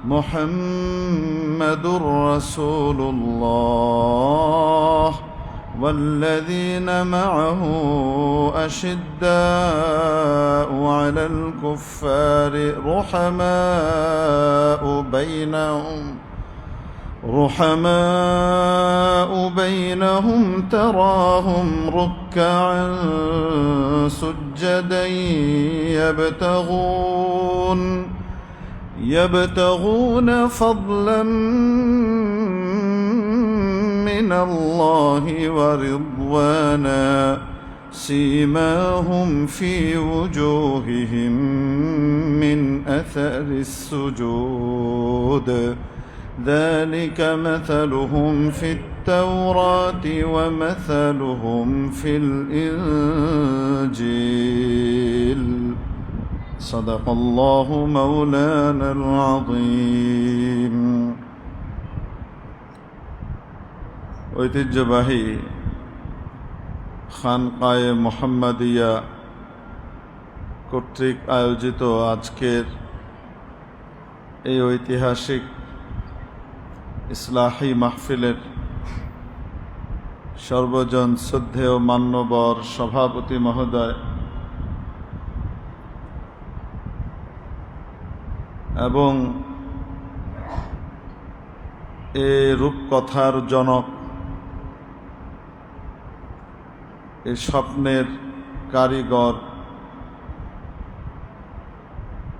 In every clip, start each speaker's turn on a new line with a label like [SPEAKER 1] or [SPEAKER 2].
[SPEAKER 1] محمد رسول الله والذين معه أشداء على الكفار رحماء بينهم تراهم ركعا سجدا يبتغون فضلا من الله ورضوانا سيماهم في وجوههم من أثر السجود ذلك مثلهم في التوراة ومثلهم في الإنجيل صدق الله مولانا العظيم ঐতিহ্যবাহী খানকায়ে মুহাম্মাদিয়া কর্তৃক আয়োজিত আজকের এই ঐতিহাসিক ইসলাহি মাহফিলের সর্বজন শ্রদ্ধেয় মান্যবর সভাপতি মহোদয় এবং এ রূপকথার জনক, এ স্বপ্নের কারিগর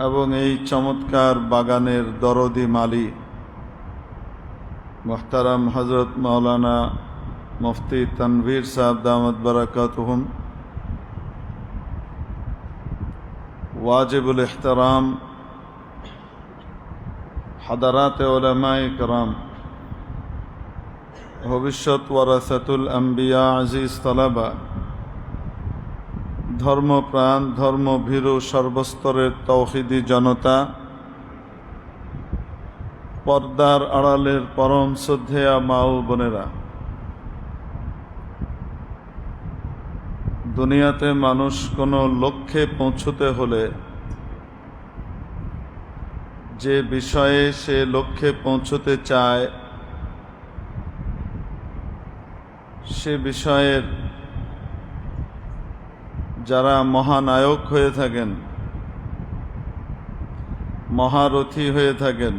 [SPEAKER 1] এবং এই চমৎকার বাগানের দরদি মালি মুহতারাম হযরত মাওলানা মুফতি তানভীর সাহেব দামাত বারাকাতুহুম, ওয়াজিবুল ইহতারাম হাদারাতে উলামায়ে কেরাম, ভবিষ্যৎ ওয়ারাসাতুল আম্বিয়া, আজিজ তালাবা, ধর্মপ্রাণ ধর্মভীরু সর্বস্তরের তৌহিদি জনতা, পর্দার আড়ালের পরম শ্রদ্ধেয়া মা ও বোনেরা, দুনিয়াতে মানুষ কোনো লক্ষ্যে পৌঁছতে হলে যে বিষয়ে সে লক্ষ্যে পৌঁছতে চায় সে বিষয়ের যারা মহানায়ক হয়ে থাকেন, মহারথী হয়ে থাকেন,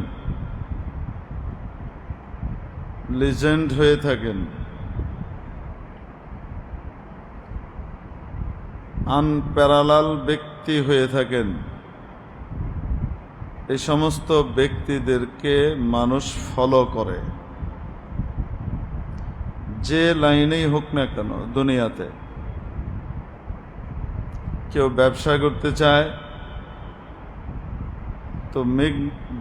[SPEAKER 1] লিজেন্ড হয়ে থাকেন, আনপ্যারালাল ব্যক্তি হয়ে থাকেন, এই সমস্ত ব্যক্তিদেরকে মানুষ ফলো করে, যে লাইনেই হোক না কেন। দুনিয়াতে কেউ ব্যবসা করতে চায় তো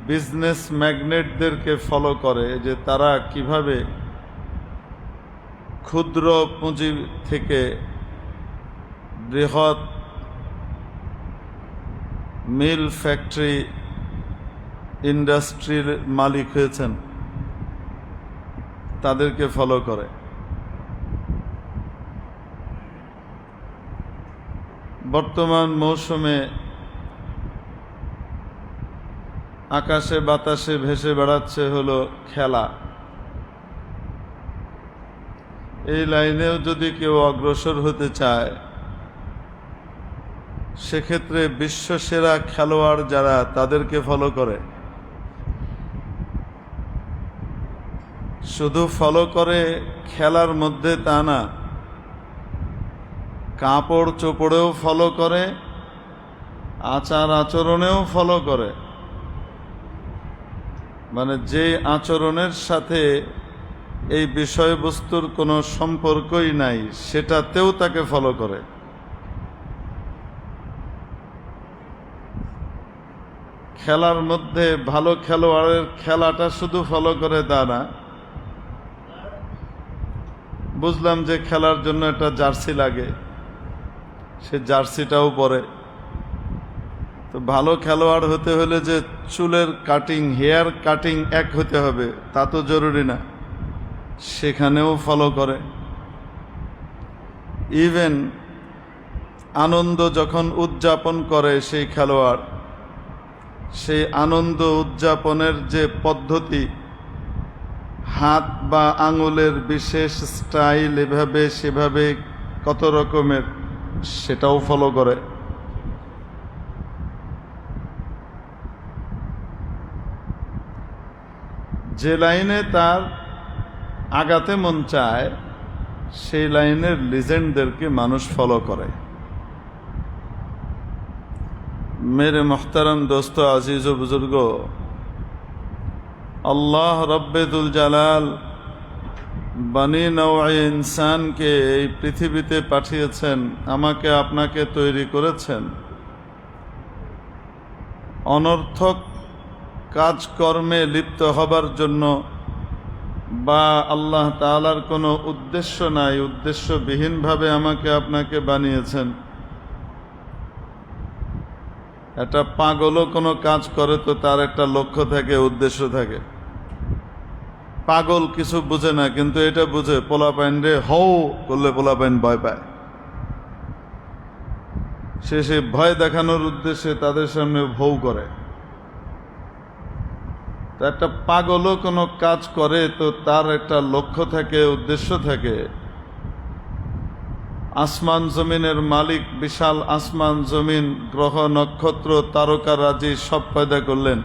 [SPEAKER 1] বিজনেস ম্যাগনেটদেরকে ফলো করে যে তারা কিভাবে ক্ষুদ্র পুঁজি থেকে বৃহৎ মিল, ফ্যাক্টরি, ইন্ডাস্ট্রির মালিক হয়েছেন, তাদেরকে ফলো করে। বর্তমান মৌসুমে আকাশে বাতাসে ভেসে বেড়াচ্ছে হলো খেলা। এই লাইনেও যদি কেউ অগ্রসর হতে চায় সেক্ষেত্রে বিশ্বসেরা খেলোয়াড় যারা তাদেরকে ফলো করে। শুধু ফলো করে খেলার মধ্যে তা না, কাপড় চোপড়েও ফলো করে, আচার আচরণেও ফলো করে। মানে যে আচরণের সাথে এই বিষয়বস্তুর কোনো সম্পর্কই নাই সেটাতেও তাকে ফলো করে। খেলার মধ্যে ভালো খেলোয়াড়ের খেলাটা শুধু ফলো করে তা না, বুঝলাম যে খেলার জন্য একটা জার্সি লাগে, সে জার্সিটাও পরে। তো ভালো খেলোয়াড় হতে হলে যে চুলের কাটিং, হেয়ার কাটিং এক হতে হবে তা তো জরুরি না, সেখানেও ফলো করে। ইভেন আনন্দ যখন উদযাপন করে সেই খেলোয়াড়, সেই আনন্দ উদযাপনের যে পদ্ধতি, হাত বা আঙুলের বিশেষ স্টাইল, এভাবে সেভাবে কত রকমের, সেটাও ফলো করে। যে লাইনে তার আগাতে মন চায় সেই লাইনের লিজেন্ডদেরকে মানুষ ফলো করে। मेरे मोहतरम दोस्तों, अजीज़ व बुजुर्गो, আল্লাহ রব্বুল জালাল বানি নওয়ে ইনসানকে এই পৃথিবীতে পাঠিয়েছেন, আমাকে আপনাকে তৈরি করেছেন অনর্থক কাজকর্মে লিপ্ত হবার জন্য, বা আল্লাহ তাআলার কোনো উদ্দেশ্য নাই, উদ্দেশ্যবিহীনভাবে আমাকে আপনাকে বানিয়েছেন। একটা পাগলও কোনো কাজ করে তো তার একটা লক্ষ্য থাকে, উদ্দেশ্য থাকে। পাগল কিছু বুঝে না, কিন্তু এটা বুঝে পোলাপাইন রে হও করলে পোলাপাইন ভয় পায়। সে ভয় দেখানোর উদ্দেশ্যে তাদের সামনে ভৌ করে। তো একটা পাগলও কোনো কাজ করে তো তার একটা লক্ষ্য থাকে, উদ্দেশ্য থাকে। আসমান জমিনের মালিক, বিশাল আসমান জমিন, গ্রহ নক্ষত্র তারকারাজি সব পয়দা করলেন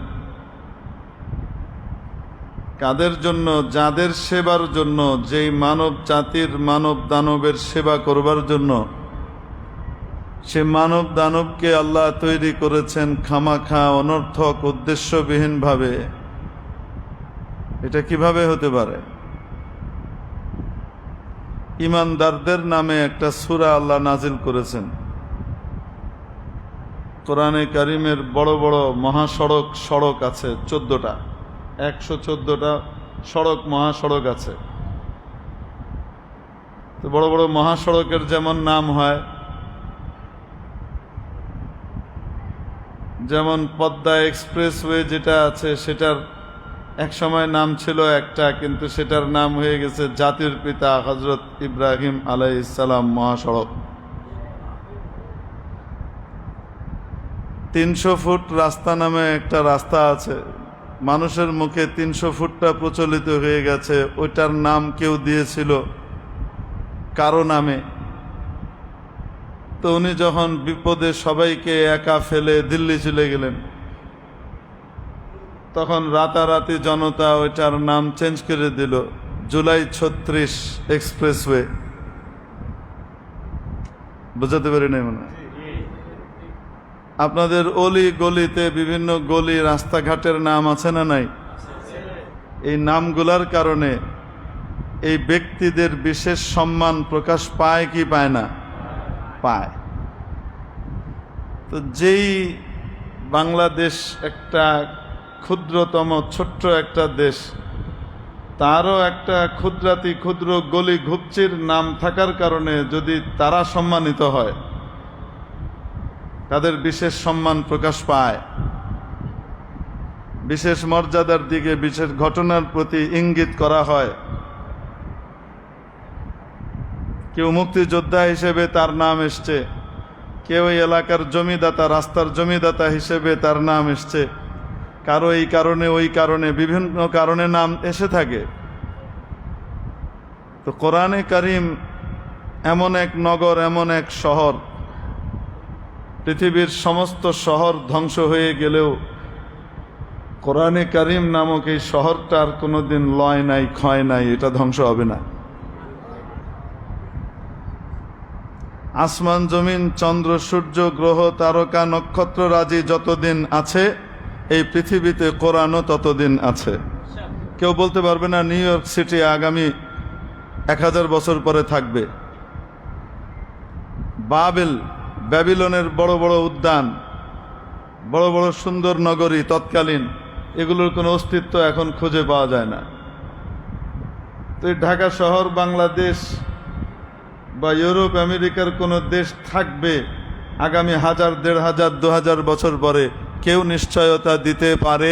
[SPEAKER 1] কাদের জন্য? যাদের সেবার জন্য, যেই মানব জাতির মানব দানবের সেবা করবার জন্য। সে মানব দানবকে আল্লাহ তৈরি করেছেন খামাখা অনর্থক উদ্দেশ্যবিহীনভাবে। এটা কিভাবে হতে পারে? ইমানদারদের নামে একটা সূরা আল্লাহ নাজিল করেছেন। কোরআনে কারিমের বড় বড় সড়ক আছে 14টা, 114টা সড়ক, মহাসড়ক আছে। তো বড় বড় মহাসড়কের যেমন নাম হয়, যেমন পদ্মা এক্সপ্রেসওয়ে যেটা আছে, সেটার এক সময় নাম ছিল একটা, কিন্তু সেটার নাম হয়ে গেছে জাতির পিতা হযরত ইব্রাহিম আলাইহিস সালাম মহাসড়ক। 300 ফুট রাস্তা নামে একটা রাস্তা আছে, মানুষের মুখে 300 ফুটটা প্রচলিত হয়ে গেছে। ওইটার নাম কেউ দিয়েছিল কারো নামে। তো উনি যখন বিপদে সবাইকে একা ফেলে দিল্লি চলে গেলেন, তখন রাতারাতি জনতা ওইটার নাম চেঞ্জ করে দিল জুলাই 36 এক্সপ্রেসওয়ে। বুঝাতে পারি নাই মনে হয়? আপনাদের অলি গলিতে বিভিন্ন গলি রাস্তাঘাটের নাম আছে না নাই? এই নামগুলার কারণে এই ব্যক্তিদের বিশেষ সম্মান প্রকাশ পায় কি পায় না? পায়। তো যেই বাংলাদেশ একটা ক্ষুদ্রতম ছোট্ট একটা দেশ, তারও একটা ক্ষুদ্রাতি ক্ষুদ্র গলি ঘুপচির নাম থাকার কারণে যদি তারা সম্মানিত হয়, তাদের বিশেষ সম্মান প্রকাশ পায়, বিশেষ মর্যাদার দিকে, বিশেষ ঘটনার প্রতি ইঙ্গিত করা হয়। কেউ মুক্তিযোদ্ধা হিসেবে তার নাম এসছে, কেউ এই এলাকার জমিদাতা, রাস্তার জমিদাতা হিসেবে তার নাম এসছে, কারো এই কারণে ওই কারণে, বিভিন্ন কারণে নাম এসে থাকে। তো কোরআনে কারিম এমন এক নগর, এমন এক শহর, পৃথিবীর সমস্ত শহর ধ্বংস হয়ে গেলেও কোরআনে কারিম নামক এই শহরটার কোনোদিন লয় নাই, ক্ষয় নাই, এটা ধ্বংস হবে না। আসমান জমিন, চন্দ্র সূর্য গ্রহ তারকা নক্ষত্র রাজি যতদিন আছে, এই পৃথিবীতে কোরআনও ততদিন আছে। কেউ বলতে পারবে না নিউ ইয়র্ক সিটি আগামী 1000 বছর পরে থাকবে। ব্যাবিলনের বড় বড় উদ্যান, বড় বড় সুন্দর নগরী তৎকালীন, এগুলোর কোনো অস্তিত্ব এখন খুঁজে পাওয়া যায় না। তো এই ঢাকা শহর বাংলাদেশ বা ইউরোপ আমেরিকার কোনো দেশ থাকবে আগামী 1000, 1500, 2000 বছর পরে, কেউ নিশ্চয়তা দিতে পারে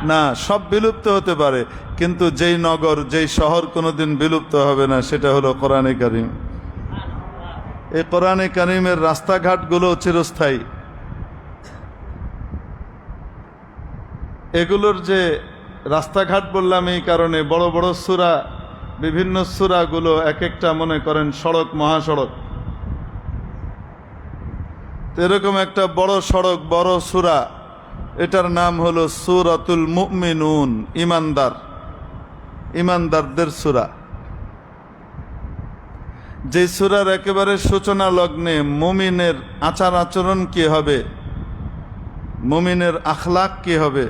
[SPEAKER 1] না। সব বিলুপ্ত হতে পারে, কিন্তু যেই নগর, যেই শহর কোনোদিন বিলুপ্ত হবে না, সেটা হলো কোরআনে কারিম। এই কোরআনে কারিমের রাস্তাঘাটগুলো চিরস্থায়ী। এগুলোর যে রাস্তাঘাট বললাম এই কারণে, বড় বড় সূরা, বিভিন্ন সূরাগুলো এক একটা মনে করেন সড়ক, মহাসড়ক। এরকম একটা বড় সড়ক, বড় সূরা, এটার নাম হলো সূরাতুল মুমিনুন, ইমানদার, ইমানদারদের সূরা। যে সূরার একেবারে সূচনা লগ্নে মুমিনের আচার আচরণ কি হবে, মুমিনের আখলাক কি হবে,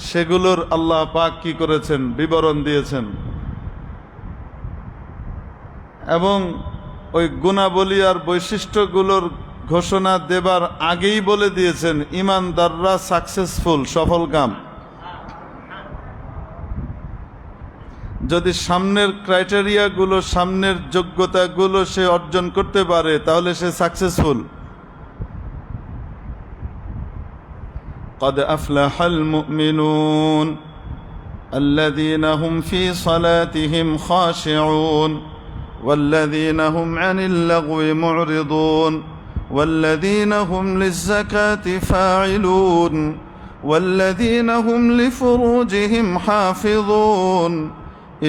[SPEAKER 1] সেগুলোর আল্লাহ পাক কি করেছেন, বিবরণ দিয়েছেন। এবং ওই গুণাবলী আর বৈশিষ্ট্যগুলোর ঘোষণা দেবার আগেই বলে দিয়েছেন ইমানদাররা সাকসেসফুল, সফলকাম। যদি সামনের ক্রাইটেরিয়াগুলো, সামনের যোগ্যতাগুলো সে অর্জন করতে পারে তাহলে সে সাকসেসফুল। قد أفلح المؤمنون الذين هم في صلاتهم خاشعون والذين هم عن اللغو معرضون والذين هم للزكاة فاعلون والذين هم لفروجهم حافظون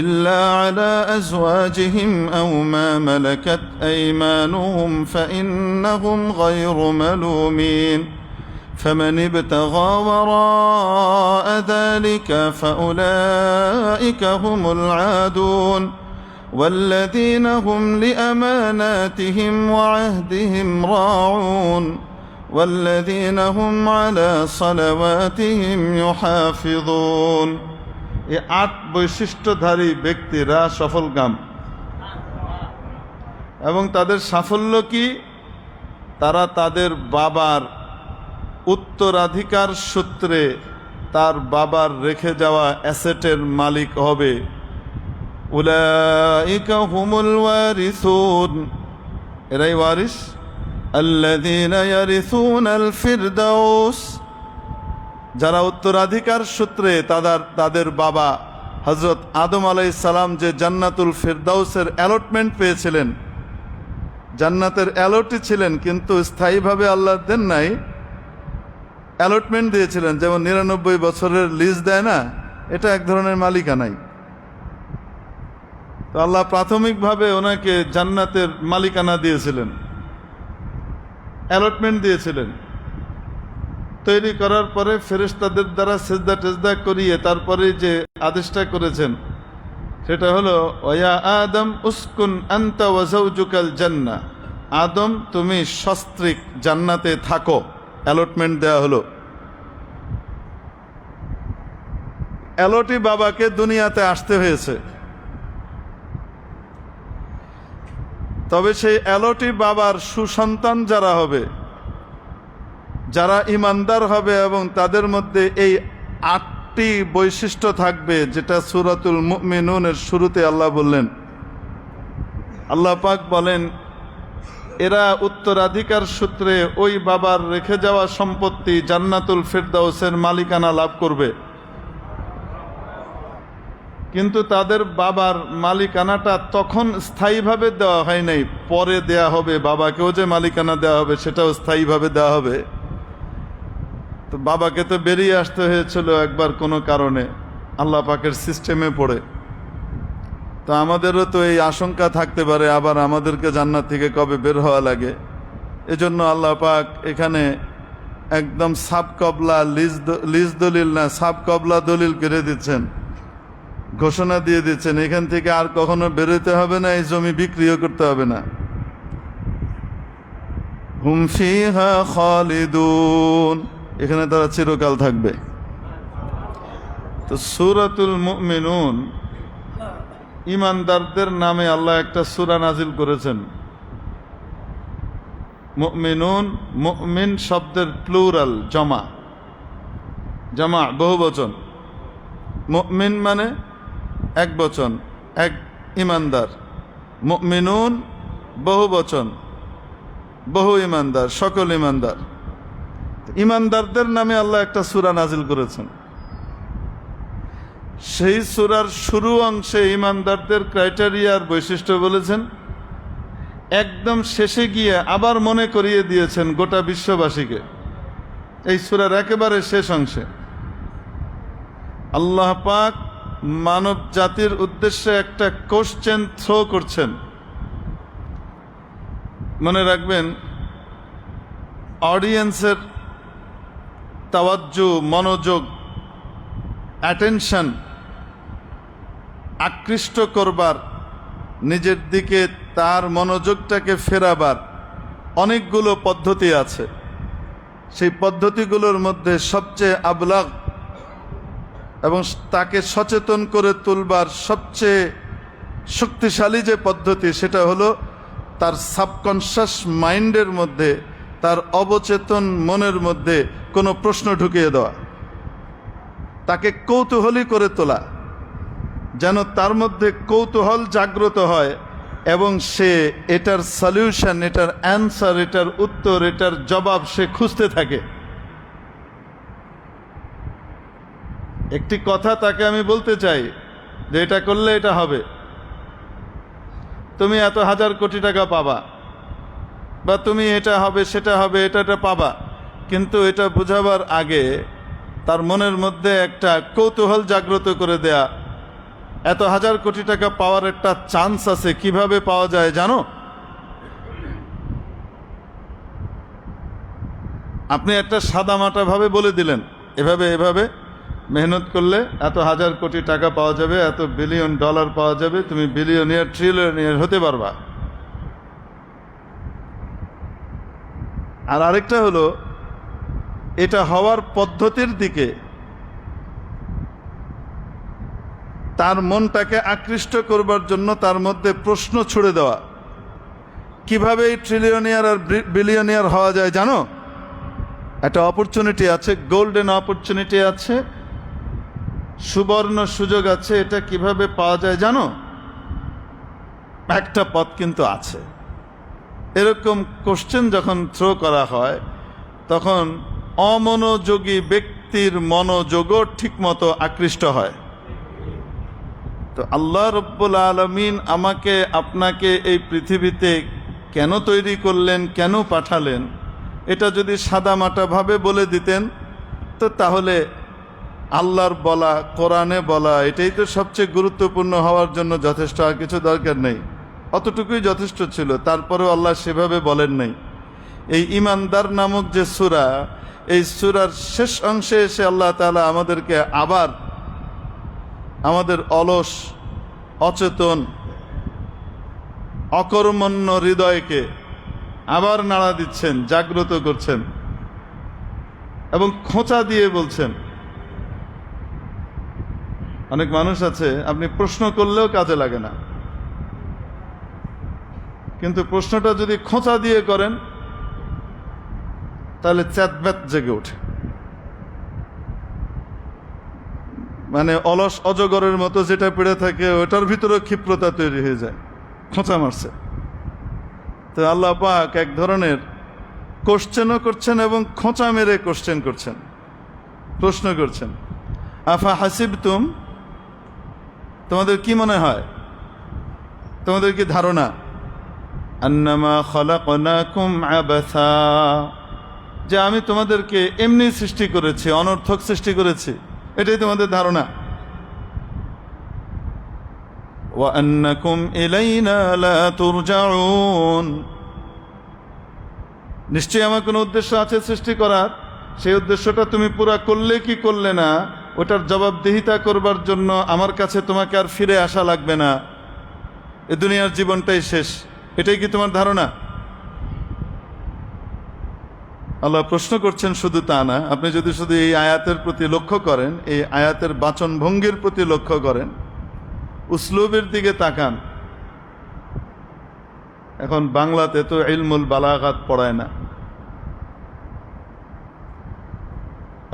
[SPEAKER 1] إلا على أزواجهم أو ما ملكت أيمانهم فإنهم غير ملومين فمن ابتغى وراء ذلك فأولئك هم العادون والذين هم لأماناتهم وعهدهم راعون والذين هم على صلواتهم يحافظون। এই ৮ বৈশিষ্ট্যধারী ব্যক্তিরা সফলকাম। এবং তাদের সাফল্য কি? তারা তাদের বাবার উত্তরাধিকার সূত্রে তার বাবার রেখে যাওয়া অ্যাসেটের মালিক হবে। উলাইকা হুমুল ওয়ারিসুন, এরাই ওয়ারিস। আল্লাযীনা ইয়ারিসুনাল ফিরদাউস, যারা উত্তরাধিকার সূত্রে তাদের বাবা হযরত আদম আলাইহিস সালাম যে জান্নাতুল ফিরদাউসের অ্যালটমেন্ট পেয়েছিলেন, জান্নাতের অ্যালটই ছিলেন, কিন্তু স্থায়ীভাবে আল্লাহ দেন নাই, অ্যালটমেন্ট দিয়েছিলেন। যেমন ৯৯ বছরের লিজ দেয় না, এটা এক ধরনের মালিকানাই। তো আল্লাহ প্রাথমিকভাবে ওনাকে জান্নাতের মালিকানা দিয়েছিলেন, অ্যালটমেন্ট দিয়েছিলেন। তৈরি করার পরে ফেরেশতাদের দ্বারা সেজদা টেজদা করিয়ে তারপরে যে আদেশটা করেছেন সেটা হলো ওয়া আদম উসকুন আনতা ওয়া যাওজুকাল জান্নাহ, আদম তুমি সস্ত্রীক জান্নাতে থাকো, অ্যালটমেন্ট দেয়া হলো। অ্যালটি বাবাকে দুনিয়াতে আসতে হয়েছে, তবে সেই অ্যালটি বাবার সুসন্তান যারা হবে, যারা ইমানদার হবে এবং তাদের মধ্যে এই ৮টি বৈশিষ্ট্য থাকবে, যেটা সূরাতুল মুমিনুনের শুরুতে আল্লাহ বললেন। আল্লাহ পাক বলেন এরা উত্তরাধিকার সূত্রে ওই বাবার রেখে যাওয়া সম্পত্তি জান্নাতুল ফিরদাউসের মালিকানা লাভ করবে। কিন্তু তাদের বাবার মালিকানাটা তখন স্থায়ীভাবে দেওয়া হয় নাই, পরে দেয়া হবে। বাবাকেও যে মালিকানা দেওয়া হবে সেটাও স্থায়ীভাবে দেওয়া হবে। তো বাবাকে তো বেরিয়ে আসতে হয়েছিল একবার কোনো কারণে, আল্লাহ পাকের সিস্টেমে পড়ে। তো আমাদেরও তো এই আশঙ্কা থাকতে পারে আবার আমাদেরকে জান্নাত থেকে কবে বের হওয়া লাগে। এজন্য আল্লাহ পাক এখানে একদম সাবকবলা লিজ দলিল না, সাবকবলা দলিল করে দিচ্ছেন, ঘোষণা দিয়ে দিচ্ছেন এখান থেকে আর কখনো বেরোতে হবে না, এই জমি বিক্রিও করতে হবে না। হুম ফিহা খালিদুন, এখানে তারা চিরকাল থাকবে। তো সূরাতুল মুমিনুন, ইমানদারদের নামে আল্লাহ একটা সূরা নাজিল করেছেন। মুমিনুন, মুমিন শব্দের প্লুরাল, জমা, জমা বহুবচন। মুমিন মানে এক বচন, এক ইমানদার। মুমিনুন বহুবচন, বহু ইমানদার, সকল ইমানদার। ইমানদারদের নামে আল্লাহ একটা সূরা নাজিল করেছেন। সেই সূরার শুরু অংশে ইমানদারদের ক্রাইটেরিয়ার বৈশিষ্ট্য বলেছেন, একদম শেষে গিয়ে আবার মনে করিয়ে দিয়েছেন গোটা বিশ্ববাসীকে। এই সূরার একেবারে শেষ অংশে আল্লাহ পাক মানব জাতির উদ্দেশ্যে একটা কোশ্চেন থ্রো করছেন। মনে রাখবেন, অডিয়েন্সের তাওয়াজ্জু, মনোযোগ, অ্যাটেনশন আকৃষ্ট করবার, নিজের দিকে তার মনোযোগটাকে ফেরাবার অনেকগুলো পদ্ধতি আছে। সেই পদ্ধতিগুলোর মধ্যে সবচেয়ে আবলাগ এবং তাকে সচেতন করে তুলবার সবচেয়ে শক্তিশালী যে পদ্ধতি, সেটা হলো তার সাবকনশাস মাইন্ডের মধ্যে, তার অবচেতন মনের মধ্যে কোনো প্রশ্ন ঢুকিয়ে দেওয়া, তাকে কৌতূহলী করে তোলা, যেন তার মধ্যে কৌতূহল জাগ্রত হয় এবং সে এটার সলিউশন, এটার অ্যান্সার, এটার উত্তর, এটার জবাব সে খুঁজতে থাকে। একটি কথা তাকে আমি বলতে চাই যে এটা করলে এটা হবে, তুমি এত হাজার কোটি টাকা পাবা, বা তুমি এটা হবে সেটা হবে, এটা পাবা, কিন্তু এটা বুঝাবার আগে তার মনের মধ্যে একটা কৌতূহল জাগ্রত করে দেয়া, এত হাজার কোটি টাকা পাওয়ার একটা চান্স আছে, কিভাবে পাওয়া যায় জানো? আপনি একটা সাদামাটা ভাবে বলে দিলেন, এভাবে এভাবে মেহনত করলে এত হাজার কোটি টাকা পাওয়া যাবে, এত বিলিয়ন ডলার পাওয়া যাবে, তুমি বিলিয়নিয়ার ট্রিলিয়নিয়ার হতে পারবা। আর আরেকটা হলো, এটা হওয়ার পদ্ধতির দিকে তার মনটাকে আকৃষ্ট করবার জন্য তার মধ্যে প্রশ্ন ছুড়ে দেওয়া, কিভাবে এই ট্রিলিয়নিয়ার আর বিলিয়নিয়ার হওয়া যায় জানো? একটা অপরচুনিটি আছে, গোল্ডেন অপরচুনিটি আছে, সুবর্ণ সুযোগ আছে, এটা কিভাবে পাওয়া যায় জানো? একটা পথ কিন্তু আছে। এরকম কোশ্চেন যখন থ্রো করা হয়, তখন অমনোযোগী ব্যক্তির মনোযোগও ঠিকমতো আকৃষ্ট হয়। তো আল্লাহ রব্বুল আলামিন আমাকে আপনাকে এই পৃথিবীতে কেন তৈরি করলেন, কেন পাঠালেন, এটা যদি সাদামাটাভাবে বলে দিতেন, তো তাহলে আল্লাহর বলা, কোরআনে বলা, এটাই তো সবচেয়ে গুরুত্বপূর্ণ হওয়ার জন্য যথেষ্ট, আর কিছু দরকার নেই, অতটুকুই যথেষ্ট ছিল। তারপরেও আল্লাহ সেভাবে বলেন নাই। এই ইমানদার নামক যে সূরা, এই সূরার শেষ অংশে এসে আল্লাহ তাআলা আমাদেরকে আবার আমাদের অলস, অচেতন, অকর্মণ্য হৃদয়কে আবার নাড়া দিচ্ছেন, জাগ্রত করছেন এবং খোঁচা দিয়ে বলছেন। অনেক মানুষ আছে, আপনি প্রশ্ন করলেও কাজে লাগে না, কিন্তু প্রশ্নটা যদি খোঁচা দিয়ে করেন তাহলে চ্যাতব্যাত জেগে ওঠে, মানে অলস অজগরের মতো যেটা পড়ে থাকে ওটার ভিতরে ক্ষিপ্রতা তৈরি হয়ে যায়, খোঁচা মারছে। তো আল্লাহ পাক এক ধরনের কোশ্চেনও করছেন এবং খোঁচা মেরে কোশ্চেন করছেন, প্রশ্ন করছেন। আফা হাসিবতুম, তোমাদের কি মনে হয়, তোমাদের কি ধারণা, আন্নামা খালাকনাকুম আবাসা, যে আমি তোমাদেরকে এমনি সৃষ্টি করেছি, অনর্থক সৃষ্টি করেছি, এটাই তোমাদের ধারণা? ওয়া আন্নাকুম ইলাইনা লা তুরজাউন, নিশ্চয়ই আমার কোনো উদ্দেশ্য আছে সৃষ্টি করার, সেই উদ্দেশ্যটা তুমি পুরা করলে কি করলে না, ওটার জবাবদিহিতা করবার জন্য আমার কাছে তোমাকে আর ফিরে আসা লাগবে না, এ দুনিয়ার জীবনটাই শেষ, এটাই কি তোমার ধারণা? আল্লাহ প্রশ্ন করছেন। শুধু তা না, আপনি যদি শুধু এই আয়াতের প্রতি লক্ষ্য করেন, এই আয়াতের বাচন ভঙ্গির প্রতি লক্ষ্য করেন, উসলুবের দিকে তাকান। এখন বাংলাতে তো ইলমুল বালাগাত পড়ায় না,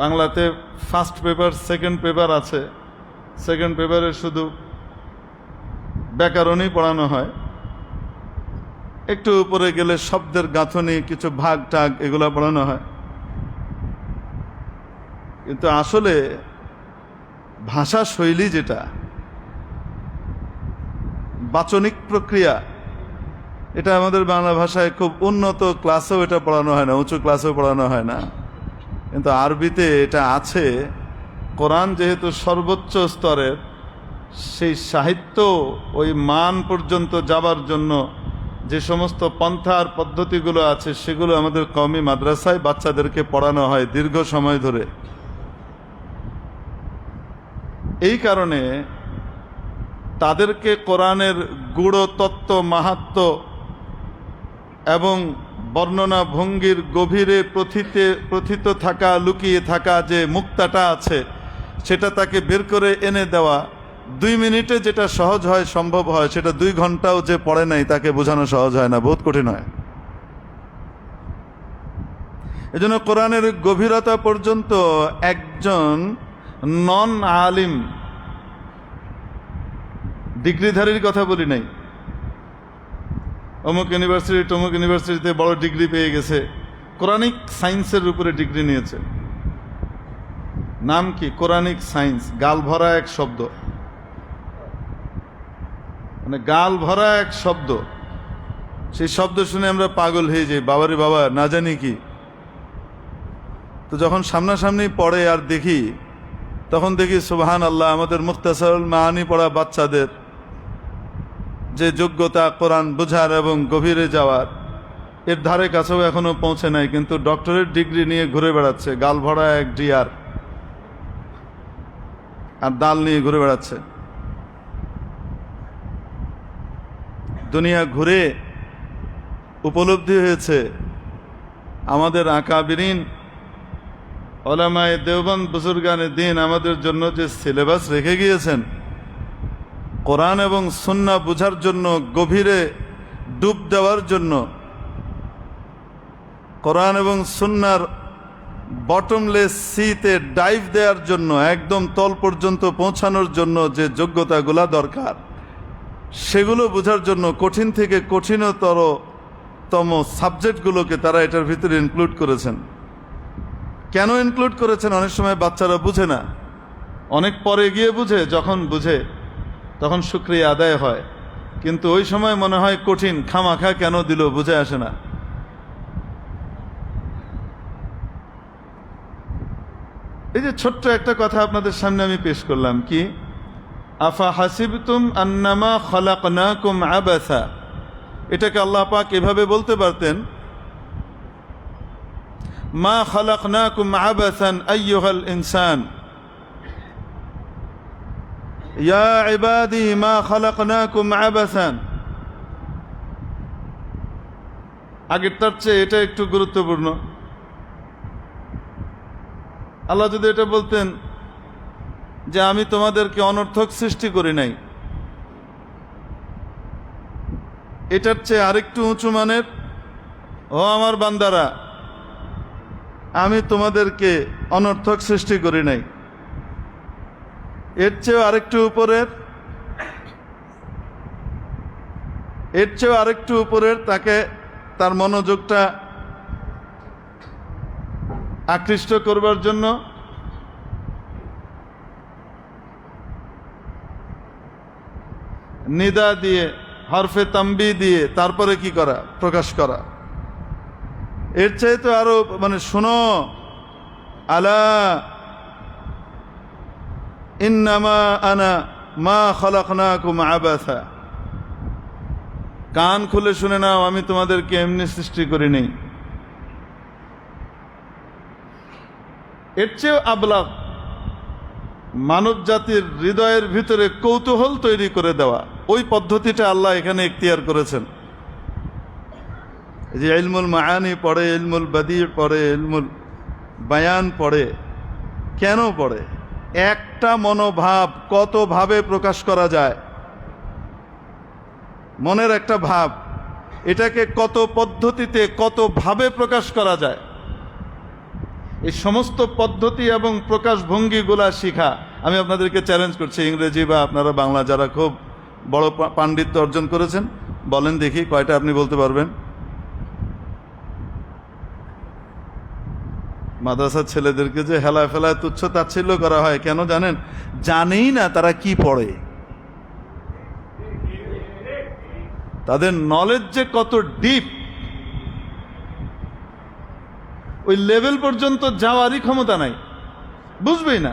[SPEAKER 1] বাংলাতে ফার্স্ট পেপার, সেকেন্ড পেপার আছে, সেকেন্ড পেপারে শুধু ব্যাকরণই পড়ানো হয়, একটু উপরে গেলে শব্দের গাঁথনি, কিছু ভাগ টাগ, এগুলা পড়ানো হয়। কিন্তু আসলে ভাষা শৈলী যেটা, বাচনিক প্রক্রিয়া, এটা আমাদের বাংলা ভাষায় খুব উন্নত ক্লাসেও এটা পড়ানো হয় না, উঁচু ক্লাসেও পড়ানো হয় না, কিন্তু আরবিতে এটা আছে কোরআন যেহেতু সর্বোচ্চ স্তরের, সেই সাহিত্য ওই মান পর্যন্ত যাবার জন্য যে সমস্ত পন্থার পদ্ধতিগুলো আছে সেগুলো আমাদের কওমি মাদ্রাসায় বাচ্চাদেরকে পড়ানো হয় দীর্ঘ সময় ধরে। এই কারণে তাদেরকে কোরআনের গূঢ় তত্ত্ব, মাহাত্ম্য এবং বর্ণনা ভঙ্গির গভীরে প্রথিত থাকা, লুকিয়ে থাকা যে মুক্তাটা আছে সেটা তাকে বের করে এনে দেওয়া। 2 মিনিটে যেটা সহজ হয়, সম্ভব হয়, সেটা 2 ঘন্টাও যে পড়ে নাই তাকে বোঝানো সহজ হয় না, বহুত কঠিন হয়। এজন্য কোরআনের গভীরতা পর্যন্ত একজন নন আলিম, ডিগ্রিধারীর কথা বলি নাই, অমুক ইউনিভার্সিটি তমুক ইউনিভার্সিটিতে বড় ডিগ্রি পেয়ে গেছে, কোরআনিক সায়েন্সের উপরে ডিগ্রি নিয়েছে। নাম কি? Quranic science. গাল ভরা এক শব্দ, মানে গাল ভরা এক শব্দ। সেই শব্দ শুনে আমরা পাগল হয়ে যাই, বাবারে বাবা, না জানি কি। তো যখন সামনাসামনি পড়ে আর দেখি, তখন দেখি সুবহান আল্লাহ, আমাদের মুখতাসারুল মাআনি পড়া বাচ্চাদের যে যোগ্যতা কোরআন বোঝার এবং গভীরে যাওয়ার, এর ধারে কাছেও এখনো পৌঁছে নাই, কিন্তু ডক্টরেট ডিগ্রি নিয়ে ঘুরে বেড়াচ্ছে, গাল ভরা এক ডিয়ার আর দাল নিয়ে ঘুরে বেড়াচ্ছে। দুনিয়া ঘুরে উপলব্ধি হয়েছে আমাদের আকাবিরিন ওলামায়ে দেওবন্দ বুজুর্গানে দ্বীন আমাদের জন্য যে সিলেবাস রেখে গিয়েছেন, কোরআন এবং সুন্নাহ বুঝার জন্য, গভীরে ডুব দেওয়ার জন্য, কোরআন এবং সুন্নাহর বটমলেস সিতে ডাইভ দেওয়ার জন্য, একদম তল পর্যন্ত পৌঁছানোর জন্য যে যোগ্যতাগুলা দরকার, সেগুলো বোঝার জন্য কঠিন থেকে কঠিনতম সাবজেক্টগুলোকে তারা এটার ভিতরে ইনক্লুড করেছেন। কেন ইনক্লুড করেছেন? অনেক সময় বাচ্চারা বুঝে না, অনেক পরে গিয়ে বুঝে। যখন বুঝে তখন শুকরিয়া আদায় হয়, কিন্তু ওই সময় মনে হয় কঠিন, খামাখা কেন দিল, বুঝে আসে না। এই যে ছোট্ট একটা কথা আপনাদের সামনে আমি পেশ করলাম, কি আফা হাসিবতুম আন্নামা খালাকনাকুম আবাসা, এটাকে আল্লাহ পাক এভাবে বলতে পারতেন, মা খালাকনাকুম আবাসান আইয়ুহাল ইনসান, ইয়া ইবাদি মা খালাকনাকুম আবাসান। আগেরটার চেয়ে এটা একটু গুরুত্বপূর্ণ। আল্লাহ যদি এটা বলতেন যে আমি তোমাদেরকে অনর্থক সৃষ্টি করি নাই, এটার চেয়ে আরেকটু উঁচু মানের, ও আমার বান্দারা, আমি তোমাদেরকে অনর্থক সৃষ্টি করি নাই, এর চেয়েও আরেকটু উপরের, এর চেয়েও আরেকটু উপরের, তাকে তার মনোযোগটা আকৃষ্ট করবার জন্য নিদা দিয়ে, হরফে তাম্বি দিয়ে তারপরে কি করা? প্রকাশ করা। এর চেয়ে তো আরো, মানে শোনো, আলা ইন্নামা আনা মা খালাকনাকুম আবাসা, কান খুলে শুনে নাও, আমি তোমাদেরকে এমনি সৃষ্টি করিনি। এর চেয়েও আবলাগ, মানব জাতির হৃদয়ের ভিতরে কৌতূহল তৈরি করে দেওয়া, ওই পদ্ধতিটা আল্লাহ এখানে ইখতিয়ার করেছেন। এই যে ইলমুল মাআনি পড়ে, ইলমুল বাদি পড়ে, ইলমুল বায়ান পড়ে, কেন পড়ে? একটা মনোভাব কত ভাবে প্রকাশ করা যায়, মনের একটা ভাব, এটাকে কত পদ্ধতিতে কত ভাবে প্রকাশ করা যায়, এই সমস্ত পদ্ধতি এবং প্রকাশভঙ্গিগুলা শিখা। আমি আপনাদেরকে চ্যালেঞ্জ করছি, ইংরেজি বা আপনারা বাংলা যারা খুব বড় পাণ্ডিত্য অর্জন করেছেন, বলেন দেখি কয়টা আপনি বলতে পারবেন। মাদ্রাসার ছেলেদেরকে যে হেলায় ফেলায় তুচ্ছ তাচ্ছিল্য করা হয়, কেন জানেন? জানেই না তারা কি পড়ে, তাদের নলেজ যে কত ডিপ, ওই লেভেল পর্যন্ত যাওয়ারই ক্ষমতা নাই, বুঝবেই না।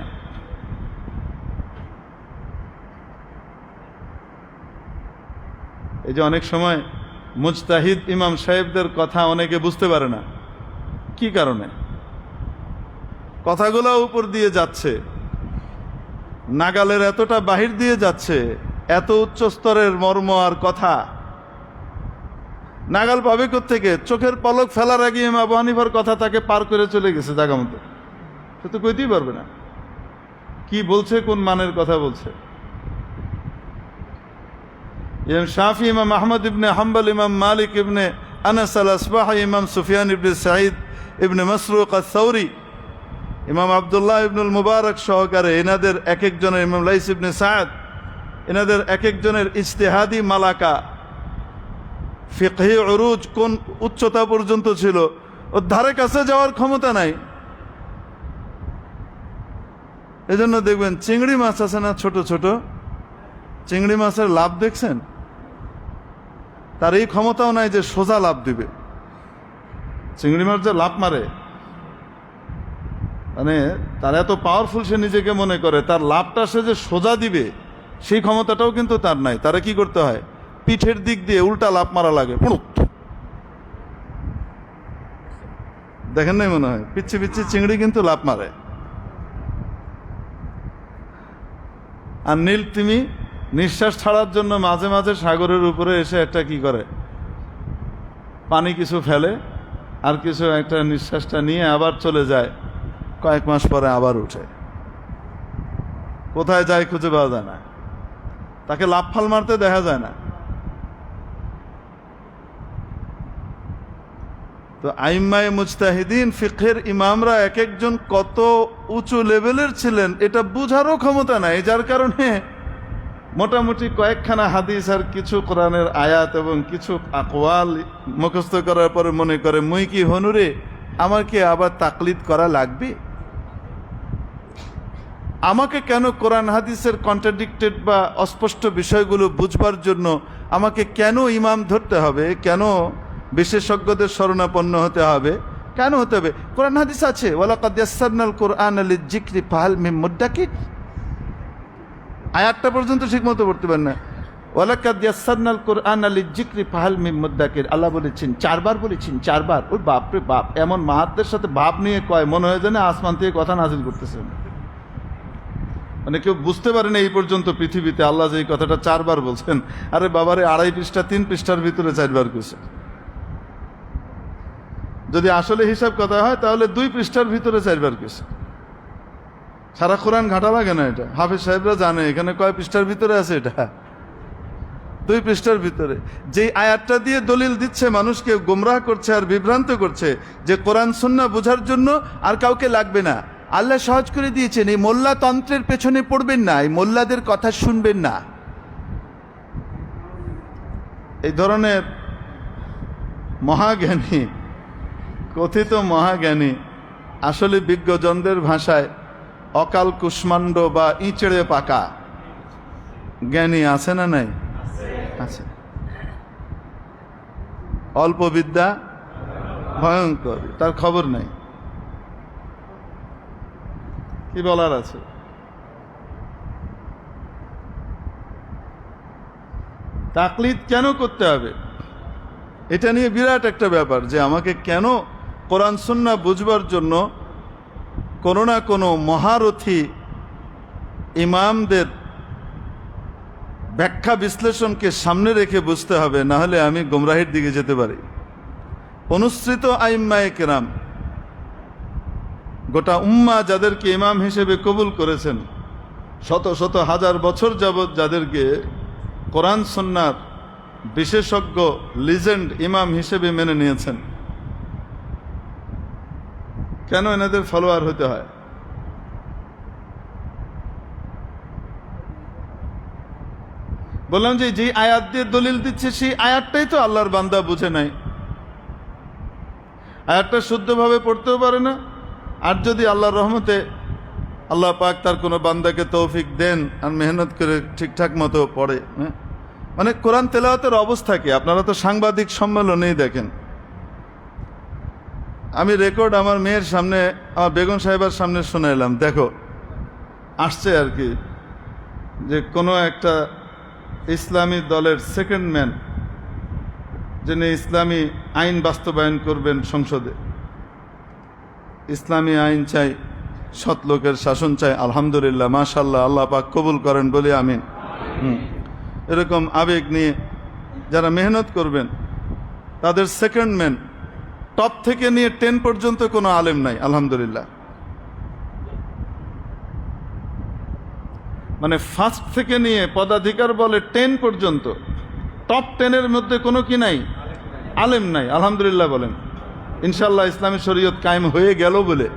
[SPEAKER 1] এই যে অনেক সময় মুজতাহিদ ইমাম সাহেবদের কথা অনেকে বুঝতে পারে না, কি কারণে? কথাগুলো উপর দিয়ে যাচ্ছে, নাগালের এতটা বাহির দিয়ে যাচ্ছে, এত উচ্চ স্তরের মর্ম আর কথা নাগাল পাবে কোত্থেকে? চোখের পলক ফেলার আগে ইমাম আবু হানিফার কথা তাকে পার করে চলে গেছে জায়গা মতো, সে তো কইতেই পারবে না কি বলছে, কোন মানের কথা বলছে। ইমাম শাফি, ইমাম আহমদ ইবনে হাম্বল, ইমাম মালিক ইবনে আনাস আল আসবাহি, ইমাম সুফিয়ান ইবনে সাঈদ ইবনে মাসরুক আস-সাউরি, ইমাম আব্দুল্লাহ ইবনুল মুবারক সহকারে এনাদের এক একজনের, ইমাম লাইস ইবনে সাদ, এনাদের এক একজনের ইজতিহাদি মালাকা, ফিকহি উরুজ কোন উচ্চতা পর্যন্ত ছিল, ওর ধারে কাছে যাওয়ার ক্ষমতা নাই। এজন্য দেখবেন চিংড়ি মাছ আছে না, ছোট ছোট চিংড়ি মাছের লাভ দেখছেন? তার এই ক্ষমতাও নাই যে সোজা লাভ দিবে। চিংড়ি মাছ যে লাভ মারে, মানে তার এত পাওয়ারফুল সে নিজেকে মনে করে, তার লাভটা সে যে সোজা দিবে সেই ক্ষমতাটাও কিন্তু তার নাই। তারা কি করতে হয়? পিঠের দিক দিয়ে উল্টা লাভ মারা লাগে। দেখেন নাই মনে হয়? পিচ্ছি পিচ্ছি চিংড়ি কিন্তু লাভ মারে। আর নীল তিমি নিঃশ্বাস ছাড়ার জন্য মাঝে মাঝে সাগরের উপরে এসে একটা কি করে, পানি কিছু ফেলে, আর কিছু একটা নিঃশ্বাসটা নিয়ে আবার চলে যায়, কয়েক মাস পরে আবার উঠে। কোথায় যায় খুঁজে পাওয়া যায় না, তাকে লাফ ফাল মারতে দেখা যায় না। তো আইম্মায়ে মুজতাহিদিন, ফিকহের ইমামরা এক একজন কত উঁচু লেভেলের ছিলেন এটা বুঝারও ক্ষমতা নাই, যার কারণে মোটামুটি কয়েকখানা হাদিস আর কিছু কোরআনের আয়াত এবং কিছু আকওয়াল মুখস্থ করার পরে মনে করে মুই কি হনুরে, আমার কি আবার তাকলিদ করা লাগবে? আমাকে কেন কোরআন হাদিসের কন্ট্রাডিক্টেড বা অস্পষ্ট বিষয়গুলো বুঝবার জন্য আমাকে কেন ইমাম ধরতে হবে? কেন বিশেষজ্ঞদের শরণাপন্ন হতে হবে? কেন হতে হবে? কোরআন হাদিস আছে, ওয়ালাকাদ ইয়াসসারনাল কুরআনা লিযিকরি ফাহাল মিন মুদ্দাকির। আয়াতটা পর্যন্ত ঠিকমতো পড়তে পারেন না। ওয়ালাকাদ ইয়াসসারনাল কুরআনা লিযিকরি ফাহাল মিন মুদ্দাকির, আল্লাহ বলেছেন, 4 বার বলেছেন, 4 বার। ওই বাপরে বাপ, এমন মাহাত্মের সাথে বাপ নিয়ে কয়, মনে হয় যেন আসমান থেকে কথা নাজিল করতেছেন। মানে কেউ বুঝতে পারে না এই পর্যন্ত পৃথিবীতে আল্লাহ যে এই কথাটা 4 বার বলছেন। আরে বাবারে, 2.5 পৃষ্ঠা 3 পৃষ্ঠার ভিতরে 4 বার কইছে। যদি আসলে হিসাব কথা হয় তাহলে 2 পৃষ্ঠার ভিতরে 4 বার কইছে। সারা কোরআন ঘাটা লাগে না এটা? হাফেজ সাহেবরা জানে এখানে কয় পৃষ্ঠার ভিতরে আছে, এটা 2 পৃষ্ঠার ভিতরে। যেই আয়াতটা দিয়ে দলিল দিচ্ছে, মানুষকে গোমরাহ করছে আর বিভ্রান্ত করছে যে কোরআন সুন্নাহ বোঝার জন্য আর কাউকে লাগবে না। আল্লাহ সহজ করে দিয়েছেন, এই মোল্লা তন্ত্রের পেছনে পড়বেন না, এই মোল্লাদের কথা শুনবেন না। এই ধরনের মহাজ্ঞানী, কথিত মহাজ্ঞানী, আসলে বিজ্ঞজনদের ভাষায় অকাল কুষ্মাণ্ড বা ইঁচড়ে পাকা জ্ঞানী আছে না নাই? আছে। অল্প বিদ্যা ভয়ঙ্কর, তার খবর নাই। কি বলার আছে? তাকলিদ কেন করতে হবে এটা নিয়ে বিরাট একটা ব্যাপার, যে আমাকে কেন কোরআন সুন্নাহ বুঝবার জন্য কোনো না কোনো মহারথী ইমামদের ব্যাখ্যা বিশ্লেষণকে সামনে রেখে বুঝতে হবে, না হলে আমি গোমরাহির দিকে যেতে পারি। অনুসৃত আইম্মায়ে কেরাম, গোটা উম্মাহ যাদেরকে ইমাম হিসেবে কবুল করেছেন, শত শত হাজার বছর যাবৎ যাদেরকে কোরআন সুন্নাহর বিশেষজ্ঞ লিজেন্ড ইমাম হিসেবে মেনে নিয়েছেন, কেন এনাদের ফলোয়ার হতে হয়? বললাম যে যেই আয়াত দিয়ে দলিল দিচ্ছে সেই আয়াতটাই তো আল্লাহর বান্দা বুঝে নাই, আয়াতটা শুদ্ধভাবে পড়তেও পারে না। আর যদি আল্লাহর রহমতে আল্লাহ পাক তার কোনো বান্দাকে তৌফিক দেন আর মেহনত করে ঠিকঠাক মতো পড়ে, মানে কোরআন তেলাওয়াতের অবস্থা কি আপনারা তো সাংবাদিক সম্মেলনেই দেখেন। আমি রেকর্ড আমার মেয়ের সামনে, আমার বেগম সাহেবের সামনে শুনে এলাম, দেখো আসছে আর কি, যে কোনো একটা ইসলামী দলের সেকেন্ড ম্যান যিনি ইসলামী আইন বাস্তবায়ন করবেন সংসদে। ইসলামী আইন চাই, সৎ লোকের শাসন চাই। আলহামদুলিল্লাহ, মাশাআল্লাহ, আল্লাহ পাক কবুল করেন বলি আমিন। এরকম আবেগ নিয়ে যারা মেহনত করবেন তাদের সেকেন্ড ম্যান, টপ থেকে নিয়ে 10 পর্যন্ত কোনো আলেম নাই আলহামদুলিল্লাহ। মানে ফার্স্ট থেকে নিয়ে পদাধিকার বলে 10 পর্যন্ত টপ 10-এর মধ্যে কোনো কি নাই, আলেম নাই আলহামদুলিল্লাহ বলেন। ইনশাআল্লাহ ইসলামী শরীয়ত কায়েম হয়ে গেল বলে,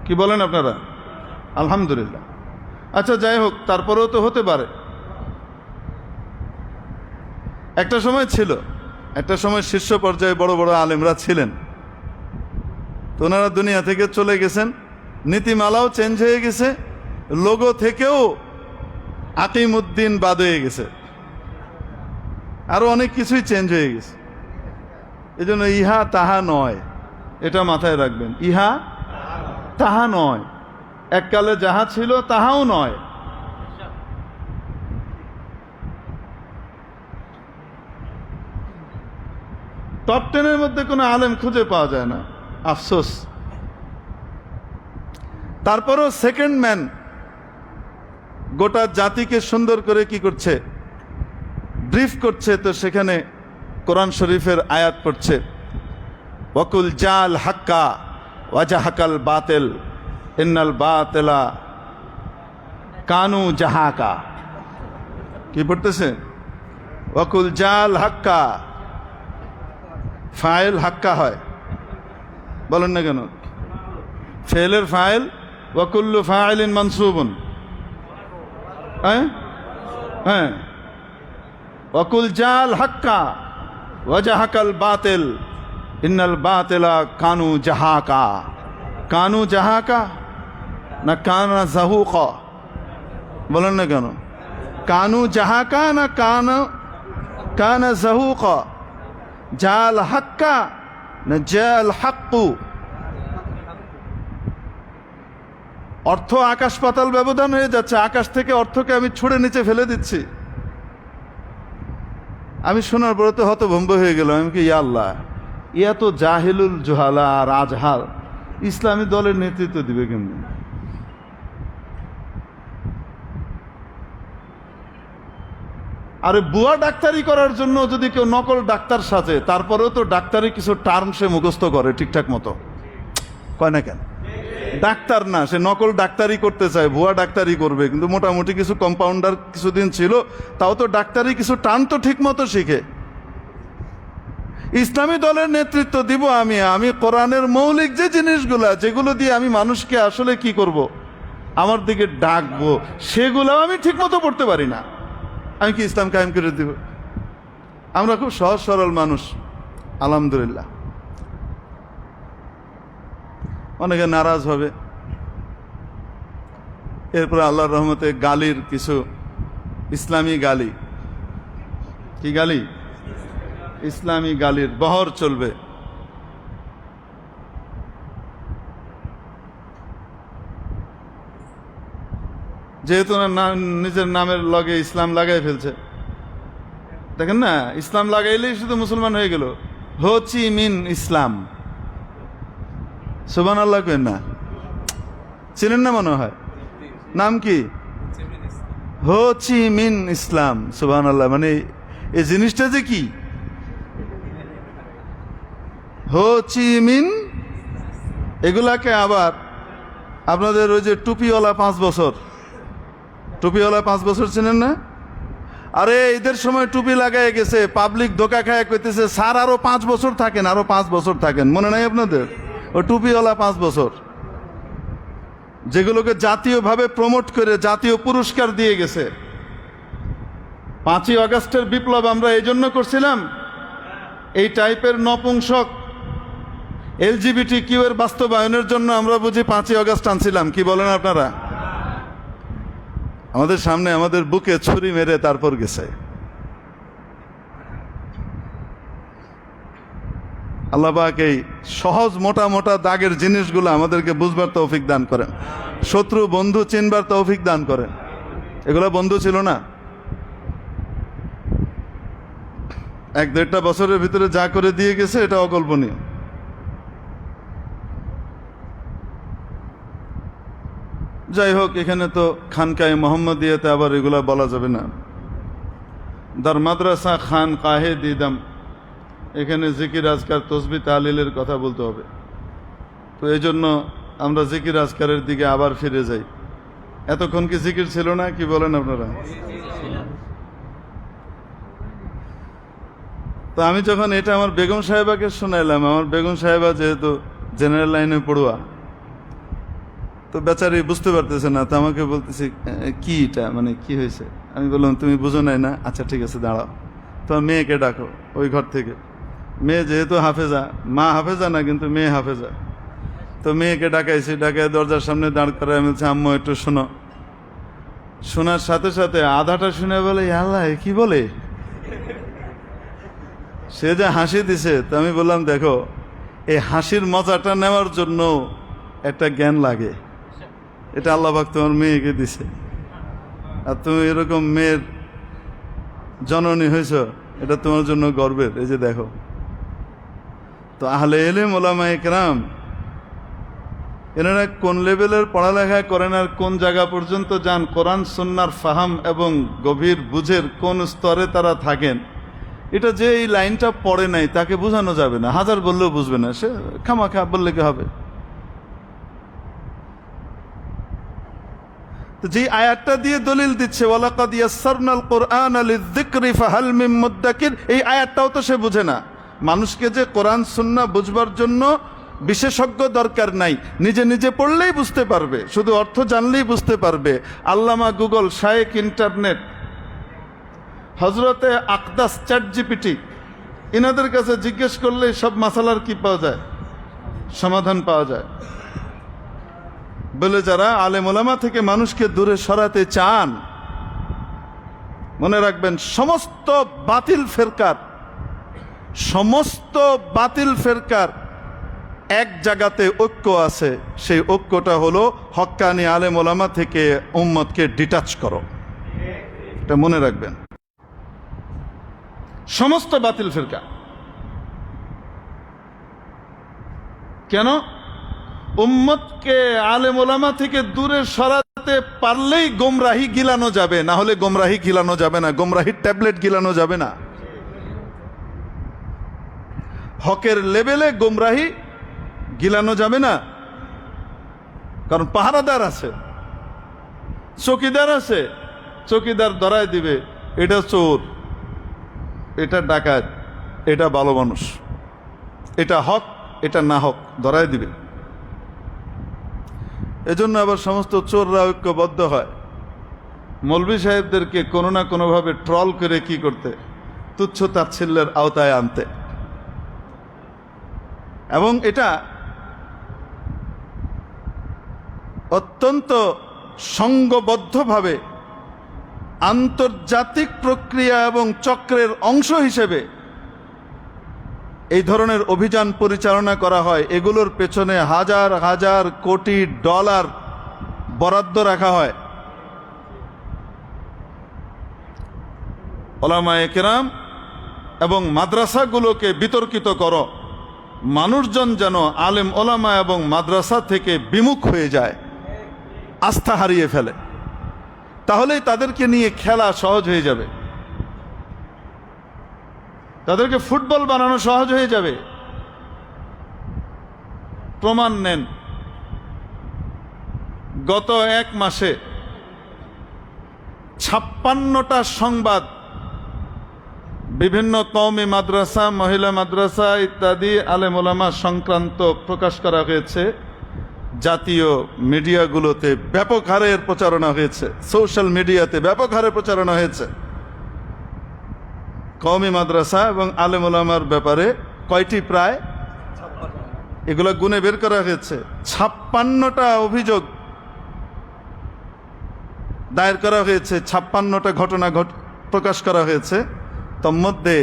[SPEAKER 1] কি বলেন আপনারা? আলহামদুলিল্লাহ। আচ্ছা যাই হোক, তারপরেও তো হতে পারে। একটা সময় ছিল, একটা সময় শীর্ষ পর্যায়ে বড় বড় আলেমরা ছিলেন, তো ওনারা দুনিয়া থেকে চলে গেছেন, নীতিমালাও চেঞ্জ হয়ে গেছে, লোগো থেকেও আকিমউদ্দিন বাদ হয়ে গেছে, আরো অনেক কিছুই চেঞ্জ হয়ে গেছে। এই জন্য ইহা তাহা নয়, এটা মাথায় রাখবেন। ইহা তাহা নয়, এককালে যাহা ছিল তাহাও নয়। টপ 10-এর মধ্যে কোনো আলেম খুঁজে পাওয়া যায় না, আফসোস। তারপরও সেকেন্ড ম্যান গোটা জাতিকে সুন্দর করে কি করছে, ব্রিফ করছে। তো সেখানে কোরআন শরীফের আয়াত পড়ছে, ওয়াকুল জাল হাক্কা ওয়াজাহাকাল বাতিল ইন্নাল বাতিলা কানু জাহাকা। কি পড়তেছে? ওয়াকুল জাল হাক্কা, ফাইল হাক্কা হয়, বলেন না কেন? ফেলের ফাইল, ওয়াকুল্লু ফাইলিন মানসুবুন। হ্যাঁ, ওয়াকুল জাল হাক্কা ওয়াজাহাকাল বাতিল ইন্নাল বাতিলা কানু জাহাকা। কানু জাহাকা না কানা জাহুকা? বলেন না কেন? কানু জাহাকা না কানা জাহুকা? জাল হাক্কা না জাল হাক্কু? অর্থ আকাশ পাতাল ব্যবধান হয়ে যাচ্ছে। আকাশ থেকে অর্থকে আমি ছুঁড়ে নিচে ফেলে দিচ্ছি। আমি শোনার পরে তো হতভম্ব হয়ে গেলাম। আমি কি, ইয়া আল্লাহ, ইয়া তো জাহিলুল জুহালা আর আজহাল, ইসলামী দলের নেতৃত্ব দিবে কেমনি? আরে বুয়া ডাক্তারি করার জন্য যদি কেউ নকল ডাক্তার সাজে, তারপরেও তো ডাক্তারি কিছু টার্ম সে মুখস্থ করে ঠিকঠাক মতো, কয় না কেন? ডাক্তার না, সে নকল ডাক্তারি করতে চায়, ভুয়া ডাক্তারি করবে, কিন্তু মোটামুটি কিছু কম্পাউন্ডার কিছুদিন ছিল, তাও তো ডাক্তারি কিছু টার্ম তো ঠিক মতো শিখে। ইসলামী দলের নেতৃত্ব দিব আমি কোরআনের মৌলিক যে জিনিসগুলা, যেগুলো দিয়ে আমি মানুষকে আসলে কি করব, আমার দিকে ডাকবো, সেগুলো আমি ঠিক মতো পড়তে পারি না। আমি কি ইসলাম কায়েম করে দিব? আমরা খুব সহজ সরল মানুষ আলহামদুলিল্লাহ। অনেকে নারাজ হবে। এরপরে আল্লাহর রহমতে গালির কিছু ইসলামী গালি, কি গালি? ইসলামী গালির বহর চলবে। যেহেতু না নিজের নামের লগে ইসলাম লাগাই ফেলছে, দেখেন না, ইসলাম লাগাইলেই শুধু মুসলমান হয়ে গেল। হো চি মিন ইসলাম, সুবহানাল্লাহ কেন না? চিনেন না মনে হয়? নাম কি? হো চি মিন ইসলাম, সুবহানাল্লাহ। মানে এই জিনিসটা যে কি, হো চি মিন, এগুলাকে আবার আপনাদের ওই যে টুপিওয়ালা 5 বছর, টুপিওয়ালা 5 বছর চিনেন না? আরে ঈদের সময় টুপি লাগাই গেছে, পাবলিক ধোকা খায় কইতেছে স্যার আরো 5 বছর থাকেন, আরো 5 বছর থাকেন। মনে নাই আপনাদের? ও টুপিওয়ালা 5 বছর, যেগুলোকে জাতীয়ভাবে প্রমোট করে জাতীয় পুরস্কার দিয়ে গেছে। 5ই আগস্টের বিপ্লব আমরা এই জন্য করছিলাম, এই টাইপের নপুংসক এলজিবিটি কিউ এর বাস্তবায়নের জন্য আমরা বুঝি 5ই আগস্ট আনছিলাম। কি বলেন আপনারা? আমাদের সামনে আমাদের বুকে ছুরি মেরে তারপর গেছে। আল্লাহ পাক এই সহজ মোটা মোটা দাগের জিনিসগুলো আমাদেরকে বুঝবার তৌফিক দান করেন, শত্রু বন্ধু চিনবার তৌফিক দান করেন। এগুলো বন্ধু ছিল না, 1-1.5 বছরের ভিতরে যা করে দিয়ে গেছে এটা অকল্পনীয়। যাই হোক, এখানে তো খানকায়ে মোহাম্মদিয়াতে আবার এগুলা বলা যাবে না। দার মাদ্রাসা খান কাহে দিদাম, এখানে জিকির আজকার তসবি তাহলিলের কথা বলতে হবে। তো এই জন্য আমরা জিকির আজকারের দিকে আবার ফিরে যাই। এতক্ষণ কি জিকির ছিল না, কি বলেন আপনারা? তো আমি যখন এটা আমার বেগম সাহেবাকে শোনাইলাম, আমার বেগম সাহেবা যেহেতু জেনারেল লাইনে পড়ুয়া, তো বেচারি বুঝতে পারতেছে না। তো আমাকে বলতেছি, কি এটা, মানে কি হয়েছে? আমি বললাম, তুমি বুঝো নাই না? আচ্ছা ঠিক আছে, দাঁড়াও। তো মেয়েকে ডাকো ওই ঘর থেকে। মেয়ে যেহেতু হাফেজা, মা হাফেজা না কিন্তু মেয়ে হাফেজা, তো মেয়েকে ডাকাইছি। ডাকায় দরজার সামনে দাঁড় করায় আমি বলছি, আম্মু একটু শোনো। শোনার সাথে সাথে আধাটা শুনে বলে, আল্লাহ কি বলে? সে যে হাসি দিছে, তো আমি বললাম, দেখো, এই হাসির মজাটা নেওয়ার জন্য একটা জ্ঞান লাগে। এটা আল্লাহ পাক তোমার মেয়েকে দিছে, আর তুমি এরকম মেয়ের জননী হয়েছ, এটা তোমার জন্য গর্বের। এই যে দেখো। তো আহলে ইলম ওলামা ইকরাম এনারা কোন লেভেলের পড়ালেখা করেন আর কোন জায়গা পর্যন্ত যান, কোরআন সুন্নাহর ফাহাম এবং গভীর বুঝের কোন স্তরে তারা থাকেন, এটা যে এই লাইনটা পড়ে নাই তাকে বোঝানো যাবে না। হাজার বললেও বুঝবে না, সে খামাখা বললে কি হবে? তো যে আয়াতটা দিয়ে দলিল দিচ্ছে, ওয়ালাকাদ ইয়াসসারনাল কুরআনা লিযিকরি ফাহাল মিন মুদ্দাকির, এই আয়াতটাও তো সে বুঝে না। মানুষকে যে কোরআন সুন্নাহ বুঝবার জন্য বিশেষজ্ঞ দরকার নাই, নিজে নিজে পড়লেই বুঝতে পারবে, শুধু অর্থ জানলেই বুঝতে পারবে। আল্লামা গুগল, শায়েক ইন্টারনেট, হজরতে আকদাস, চ্যাটজিপিটি, এনাদের কাছে জিজ্ঞেস করলেই সব মাসালার কি পাওয়া যায়, সমাধান পাওয়া যায়। বলে যারা আলেম ওলামা থেকে মানুষকে দূরে সরাতে চান, মনে রাখবেন, সমস্ত বাতিল ফেরকার এক জায়গাতে ঐক্য আছে। সেই ঐক্যটা হলো হক্কানি আলেম ওলামা থেকে উম্মতকে ডিটাচ করো। এটা মনে রাখবেন। সমস্ত বাতিল ফেরকা কেন? উম্মতকে আলেম ওলামা থেকে দূরে সরাতে পারলেই গোমরাহি গিলানো যাবে, না হলে গোমরাহি গিলানো যাবে না, গোমরাহির ট্যাবলেট গিলানো যাবে না। হকের লেভেলে গোমরাহি গিলানো যাবে না, কারণ পাহারাদার আছে, চকিদার আছে। চকিদার ধরায় দিবে, এটা চোর, এটা ডাকাত, এটা ভালো মানুষ, এটা হক, এটা না হক, ধরায় দিবে। এজন্য আবার সমস্ত চোররা ঐক্যবদ্ধ হয় মৌলভী সাহেবদেরকে কোনো না কোনোভাবে ট্রল করে কি করতে, তুচ্ছ তাচ্ছিল্যের আওতায় আনতে। এবং এটা অত্যন্ত সংঘবদ্ধভাবে আন্তর্জাতিক প্রক্রিয়া এবং চক্রের অংশ হিসেবে এই ধরনের অভিযান পরিচালনা করা হয়। এগুলোর পেছনে হাজার হাজার কোটি ডলার বরাদ্দ রাখা হয়। ওলামায়ে কেরাম এবং মাদ্রাসাগুলোকে বিতর্কিত করো, মানুষজন যেন আলেম ওলামা এবং মাদ্রাসা থেকে বিমুখ হয়ে যায়, আস্থা হারিয়ে ফেলে, তাহলেই তাদেরকে নিয়ে খেলা সহজ হয়ে যাবে, তাদেরকে ফুটবল বানানো সহজ হয়ে যাবে। প্রমাণ নেন, গত এক মাসে 56টা সংবাদ বিভিন্ন কওমি মাদ্রাসা, মহিলা মাদ্রাসা ইত্যাদি আলেম ওলামা সংক্রান্ত প্রকাশ করা হয়েছে। জাতীয় মিডিয়াগুলোতে ব্যাপক হারে প্রচারণা হয়েছে, সোশ্যাল মিডিয়াতে ব্যাপক হারে প্রচারণা হয়েছে। কওমি মাদ্রাসা এবং আলেম ওলামার ব্যাপারে কয়টি? প্রায়, এগুলো গুণে বের করা হয়েছে, 56টা অভিযোগ দায়ের করা হয়েছে, 56টা ঘটনা প্রকাশ করা হয়েছে। তন্মধ্যে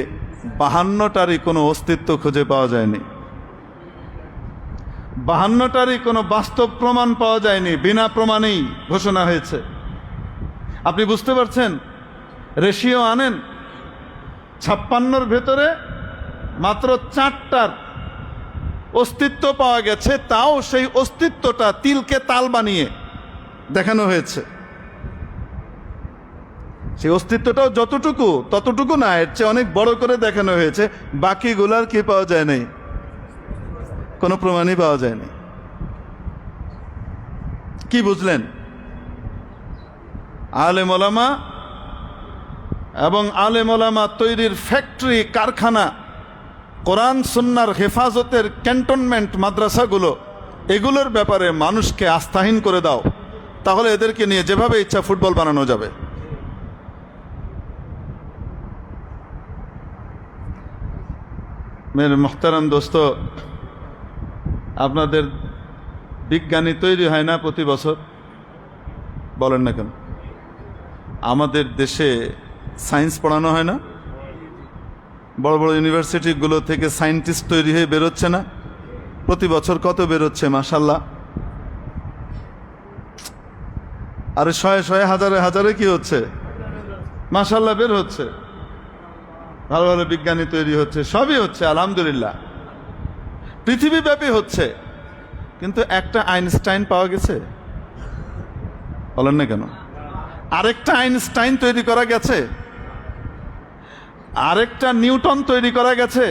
[SPEAKER 1] 52টারই কোনো অস্তিত্ব খুঁজে পাওয়া যায়নি, 52টারই কোনো বাস্তব প্রমাণ পাওয়া যায়নি, বিনা প্রমাণেই ঘোষণা হয়েছে। আপনি বুঝতে পারছেন? রেশিও আনেন, 56-র ভেতরে মাত্র 4টার অস্তিত্ব পাওয়া গেছে, তাও সেই অস্তিত্বটা তিলকে তাল বানিয়ে দেখানো হয়েছে। সেই অস্তিত্বটাও যতটুকু ততটুকু না, এর চেয়ে অনেক বড় করে দেখানো হয়েছে। বাকিগুলার কি পাওয়া যায় নাই? কোনো প্রমাণই পাওয়া যায়নি। কি বুঝলেন? আলেম ওলামা এবং আলেম ওলামা তৈরির ফ্যাক্টরি, কারখানা, কোরআন সুন্নাহর হেফাজতের ক্যান্টনমেন্ট মাদ্রাসাগুলো, এগুলোর ব্যাপারে মানুষকে আস্থাহীন করে দাও, তাহলে এদেরকে নিয়ে যেভাবে ইচ্ছা ফুটবল বানানো যাবে। মেরে মোহতারাম দোস্ত, আপনাদের বিজ্ঞানী তৈরি হয় না প্রতি বছর? বলেন না কেন? আমাদের দেশে সায়েন্স পড়ানো হয় না? বড় বড় ইউনিভার্সিটিগুলো থেকে সায়েন্টিস্ট তৈরি হয়ে বেরোচ্ছে না? প্রতি বছর কত বেরোচ্ছে মাশাল্লাহ। আরে শয়ে শয়ে হাজারে হাজারে কি হচ্ছে? মাশাল্লাহ বের হচ্ছে, ভালো ভালো বিজ্ঞানী তৈরি হচ্ছে, সবই হচ্ছে আলহামদুলিল্লাহ, পৃথিবীব্যাপী হচ্ছে। কিন্তু একটা আইনস্টাইন পাওয়া গেছে? বলেন না কেন? আরেকটা আইনস্টাইন তৈরি করা গেছে? আরেকটা নিউটন তৈরি করা গেছে?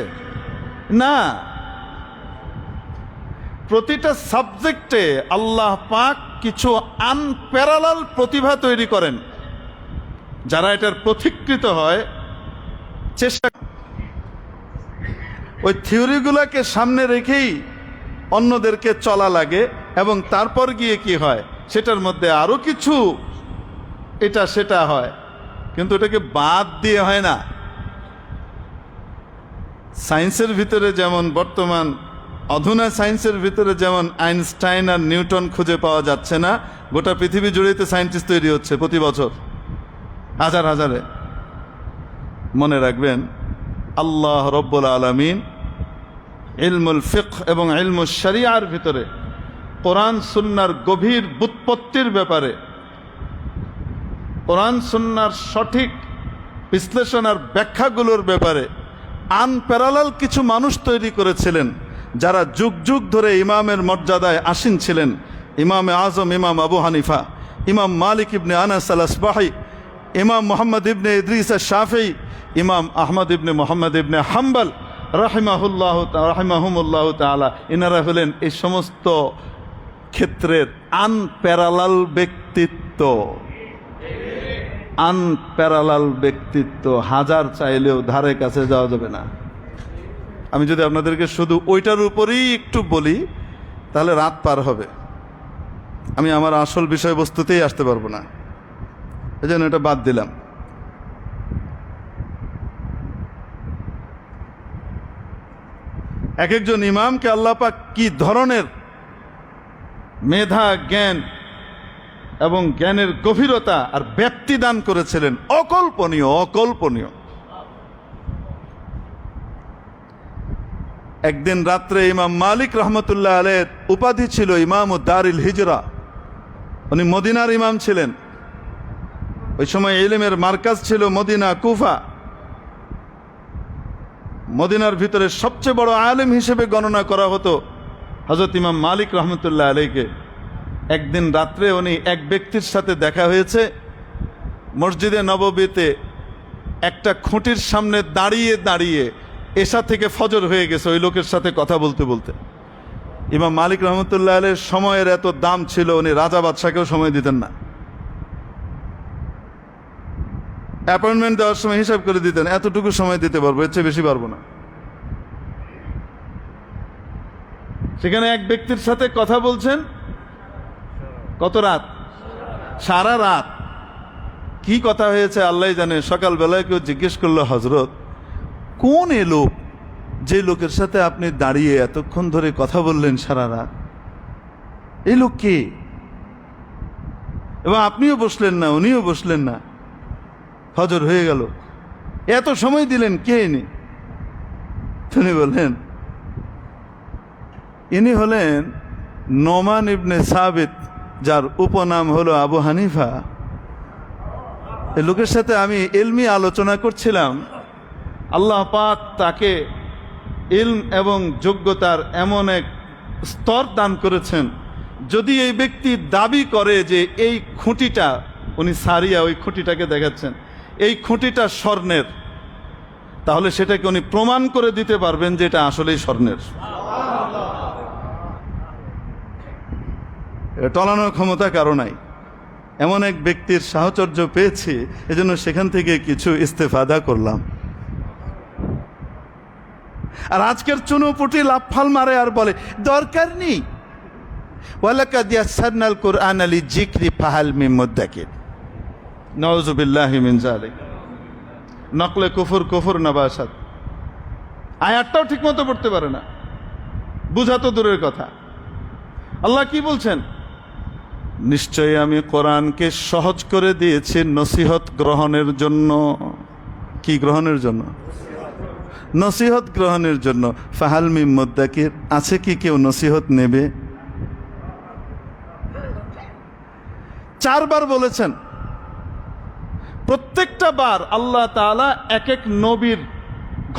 [SPEAKER 1] না। প্রতিটা সাবজেক্টে আল্লাহ পাক কিছু আনপ্যারালাল প্রতিভা তৈরি করেন, যারা এটার পথিকৃত হয়। চেষ্টা ওই থিওরিগুলোকে সামনে রেখেই অন্যদেরকে চলা লাগে, এবং তারপর গিয়ে কি হয়, সেটার মধ্যে আরো কিছু এটা সেটা হয়, কিন্তু এটাকে বাদ দিয়ে হয় না। সায়েন্সের ভিতরে যেমন বর্তমান অধুনা সায়েন্সের ভিতরে যেমন আইনস্টাইন আর নিউটন খুঁজে পাওয়া যাচ্ছে না, গোটা পৃথিবী জুড়েতে সায়েন্টিস্ট তৈরি হচ্ছে প্রতি বছর হাজার হাজারে। মনে রাখবেন, আল্লাহ রব্বুল আলামিন ইলমুল ফিকহ এবং ইলমুল শরিয়ার ভিতরে কোরআন সুন্নাহর গভীর ব্যুৎপত্তির ব্যাপারে, কোরআন সুন্নাহর সঠিক বিশ্লেষণ আর ব্যাখ্যাগুলোর ব্যাপারে আনপ্যারালাল কিছু মানুষ তৈরি করেছিলেন, যারা যুগ যুগ ধরে ইমামের মর্যাদায় আসীন ছিলেন। ইমামে আজম ইমাম আবু হানিফা, ইমাম মালিক ইবনে আনাস আল আসবাহি, ইমাম মুহাম্মদ ইবনে ইদ্রিস আশ-শাফিঈ, ইমাম আহমদ ইবনে মুহাম্মদ ইবনে হাম্বল রাহিমাহুমুল্লাহ তাআলা। ইনারা হলেন এই সমস্ত ক্ষেত্রের আনপ্যারালাল ব্যক্তিত্ব। আনপ্যারালাল ব্যক্তিত্ব, হাজার চাইলেও ধারে কাছে যাওয়া যাবে না। আমি যদি আপনাদেরকে শুধু ওইটার উপরেই একটু বলি, তাহলে রাত পার হবে, আমি আমার আসল বিষয়বস্তুতেই আসতে পারবো না, এই জন্য এটা বাদ দিলাম। এক একজন ইমামকে আল্লাহ পাক কি ধরনের মেধা, জ্ঞান এবং জ্ঞানের গভীরতা আর ব্যাপ্তি দান করেছিলেন, অকল্পনীয়, অকল্পনীয়। একদিন রাত্রে ইমাম মালিক রহমতুল্লাহ আলাইহির উপাধি ছিল ইমাম দারিল হিজরা। উনি মদিনার ইমাম ছিলেন। ওই সময় ইলমের মার্কাজ ছিল মদিনা, কুফা। মদিনার ভিতরে সবচেয়ে বড় আলেম হিসেবে গণনা করা হতো হযরত ইমাম মালিক রহমতুল্লাহ আলাইহিকে। একদিন রাত্রে উনি এক ব্যক্তির সাথে দেখা হয়েছে মসজিদে নববীতে, একটা খুঁটির সামনে দাঁড়িয়ে দাঁড়িয়ে এশা থেকে ফজর হয়ে গেছে ওই লোকের সাথে কথা বলতে বলতে। ইমাম মালিক রহমতুল্লাহ আলাইহির সময়ের এত দাম ছিল, উনি রাজা বাদশাকেও সময় দিতেন না। অ্যাপয়েন্টমেন্ট দেওয়ার সময় হিসাব করে দিতেন, এতটুকু সময় দিতে পারবো, এর চেয়ে বেশি পারবো না। সেখানে এক ব্যক্তির সাথে কথা বলছেন কত রাত? সারা রাত। কি কথা হয়েছে আল্লাহ জানে। সকালবেলায় কেউ জিজ্ঞেস করলো, হজরত কোন এ লোক যে লোকের সাথে আপনি দাঁড়িয়ে এতক্ষণ ধরে কথা বললেন সারা রাত? এই লোক কে? এবং আপনিও বসলেন না, উনিও বসলেন না, ফজর হয়ে গেল, এত সময় দিলেন, কে ইনি? তিনি বললেন, ইনি হলেন নোমান ইবনে সাবিত, যার উপনাম হলো আবু হানিফা। এই লোকের সাথে আমি ইলমি আলোচনা করছিলাম, আল্লাহ পাক তাকে ইলম এবং যোগ্যতার এমন এক স্তর দান করেছেন, যদি এই ব্যক্তি দাবি করে যে এই খুঁটিটা, উনি সারিয়া ওই খুঁটিটাকে দেখাচ্ছেন, এই খুঁটিটা স্বর্ণের, তাহলে সেটাকে উনি প্রমাণ করে দিতে পারবেন যে এটা আসলেই স্বর্ণের। টলানোর ক্ষমতা কারো নাই। এমন এক ব্যক্তির সাহচর্য পেয়েছি, এজন্য সেখান থেকে কিছু ইস্তেফাদা করলাম। আর আজকের চুনোপুটি লাফাল মারে আর বলে দরকার নেই, ওয়ালাকাদ ইয়াসসারনাল কুরআনা লিযিকরি ফাহাল মিন মুদ্দাকির। নাউযুবিল্লাহি মিন যালিক। নকলে কুফর নাবাসাত। আয়াতটাও ঠিকমতো পড়তে পারে না, বুঝা তো দূরের কথা। আল্লাহ কি বলছেন? নিশ্চয়ই আমি কোরআনকে সহজ করে দিয়েছি নসিহত গ্রহণের জন্য। কি গ্রহণের জন্য? নসিহত গ্রহণের জন্য। ফাহাল মিন মুদ্দাকির, আছে কি কেউ নসিহত নেবে? 4 বার বলেছেন। প্রত্যেকটা বার আল্লাহ তাআলা এক এক নবীর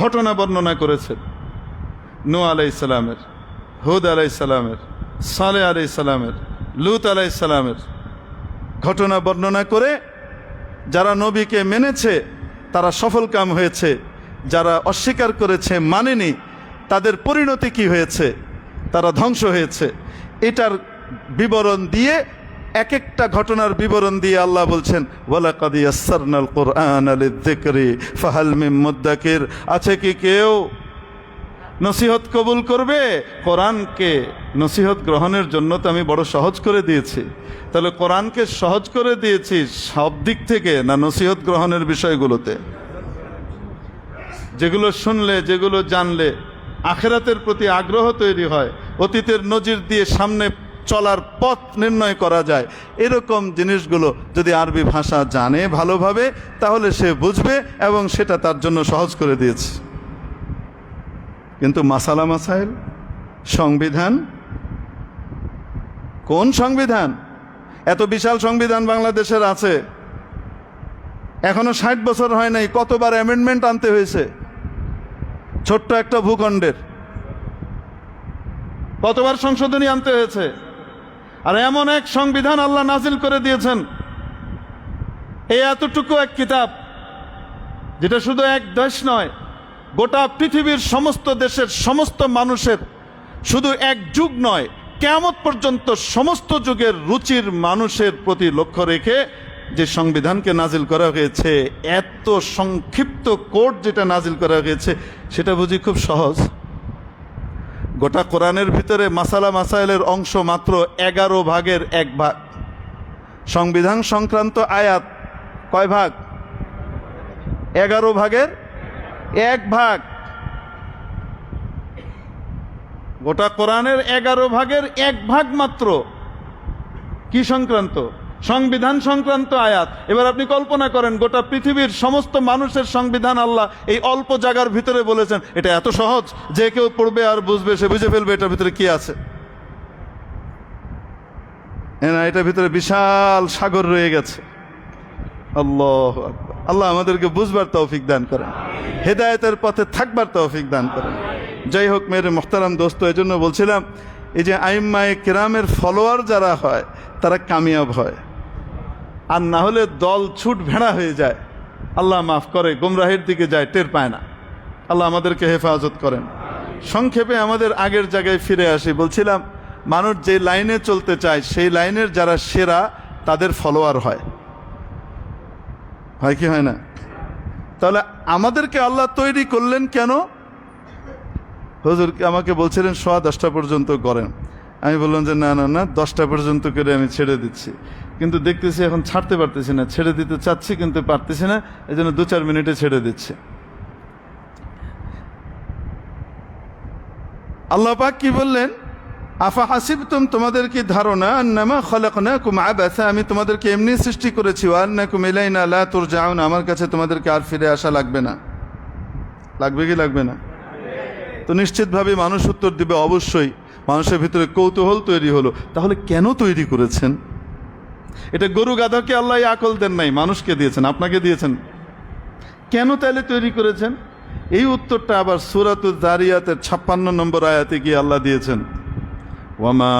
[SPEAKER 1] ঘটনা বর্ণনা করেছেন। নূহ আলাইহিস সালামের, হুদ আলাইহিস সালামের, সালেহ আলাইহিস সালামের, লূত আলাইহিস সালামের ঘটনা বর্ণনা করে যারা নবীকে মেনেছে তারা সফলকাম হয়েছে, যারা অস্বীকার করেছে, মানেনি, তাদের পরিণতি কি হয়েছে, তারা ধ্বংস হয়েছে, এটার বিবরণ দিয়ে, এক একটা ঘটনার বিবরণ দিয়ে আল্লাহ বলছেন ওয়ালাকাদ ইয়াসসারনাল কুরআনা লিযিকরি ফাহাল মিন মুদ্দাকির, আছে কি কেউ নসিহত কবুল করবে? কোরআনকে নসিহত গ্রহণের জন্য তো আমি বড় সহজ করে দিয়েছি। তাহলে কোরআনকে সহজ করে দিয়েছি সব দিক থেকে, না নসিহত গ্রহণের বিষয়গুলোতে? যেগুলো শুনলে, যেগুলো জানলে আখিরাতের প্রতি আগ্রহ তৈরি হয়, অতীতের নজির দিয়ে সামনে চলার পথ নির্ণয় করা যায়, এরকম জিনিসগুলো যদি আরবি ভাষা জানে ভালোভাবে, তাহলে সে বুঝবে এবং সেটা তার জন্য সহজ করে দিয়েছে। কিন্তু মাসালা মাসাইল, সংবিধান, কোন সংবিধান? এত বিশাল সংবিধান বাংলাদেশের আছে, এখনো 60 বছর হয় নাই, কতবার অ্যামেন্ডমেন্ট আনতে হয়েছে ছোট্ট একটা ভূখণ্ডের, কতবার সংশোধনী আনতে হয়েছে। আর এমন এক সংবিধান আল্লাহ নাজিল করে দিয়েছেন, এই এতটুকু এক কিতাব, যেটা শুধু এক দেশ নয়, গোটা পৃথিবীর সমস্ত দেশের সমস্ত মানুষের, শুধু এক যুগ নয়, কিয়ামত পর্যন্ত সমস্ত যুগের রুচির মানুষের প্রতি লক্ষ্য রেখে যে সংবিধানকে নাজিল করা হয়েছে, এত সংক্ষিপ্ত কোড যেটা নাজিল করা হয়েছে, সেটা বুঝি খুব সহজ? গোটা কোরআনের ভিতরে মাসালা মাসাইলের অংশ মাত্র 11 ভাগের 1 ভাগ। সংবিধান সংক্রান্ত আয়াত কয় ভাগ? 11 ভাগের 1 ভাগ। গোটা কোরআনের 11 ভাগের 1 ভাগ মাত্র কি সংক্রান্ত? সংবিধান সংক্রান্ত আয়াত। এবার আপনি কল্পনা করেন, গোটা পৃথিবীর সমস্ত মানুষের সংবিধান আল্লাহ এই অল্প জায়গার ভিতরে বলেছেন। এটা এত সহজ যে কেউ পড়বে আর বুঝবে, সে বুঝে ফেলবে এটার ভিতরে কি আছে। এটার ভিতরে বিশাল সাগর রয়ে গেছে। আল্লাহু আকবার। আল্লাহ আমাদেরকে বুঝবার তৌফিক দান করেন, হেদায়েতের পথে থাকবার তৌফিক দান করেন। যাই হোক মেরে মুহতারাম দোস্ত, এই জন্য বলছিলাম, এই যে আইম্মায়ে কেরামের ফলোয়ার যারা হয় তারা কামিয়াব হয়, আর না হলে দল ছুট ভেড়া হয়ে যায়, আল্লাহ মাফ করে, গুমরাহের দিকে যায়, টের পায় না। আল্লাহ আমাদেরকে হেফাজত করেন। সংক্ষেপে আমাদের আগের জায়গায় ফিরে আসি। বলছিলাম, মানুষ যে লাইনে চলতে চায় সেই লাইনের যারা সেরা তাদের ফলোয়ার হয়, হয় কি হয় না? তাহলে আমাদেরকে আল্লাহ তৈরি করলেন কেন? হুজুর আমাকে বলছিলেন 10:15 পর্যন্ত করেন। আমি বললাম যে না না না, 10টা পর্যন্ত করে আমি ছেড়ে দিচ্ছি, কিন্তু দেখতেছি এখন ছাড়তে পারতেছি না। ছেড়ে দিতে চাচ্ছি কিন্তু পারতেছি না, এই জন্য 2-4 মিনিটে ছেড়ে দিচ্ছি। আল্লাহ পাক কি বললেন? আফা হাসিবতুম, তোমাদের কি ধারণা, আন্নামা খালাকনাকুম আবাসা, আমি তোমাদেরকে এমনি সৃষ্টি করেছি, ওয়া আন্নাকুম ইলাইনা লা তুরজাউন, আমার কাছে তোমাদেরকে আর ফিরে আসা লাগবে না। লাগবে কি লাগবে না? তো নিশ্চিতভাবে মানুষ উত্তর দিবে অবশ্যই। মানুষের ভিতরে কৌতূহল তৈরি হলো, তাহলে কেন তৈরি করেছেন? এটা গরু গাধাকে আল্লাহ আকল দেন নাই, মানুষকে দিয়েছেন, আপনাকে দিয়েছেন। কেন তাহলে তৈরি করেছেন? এই উত্তরটা আবার সূরাতুজ যারিয়াতের 56 নম্বর আয়াতে গিয়ে আল্লাহ দিয়েছেন, ওয়ামা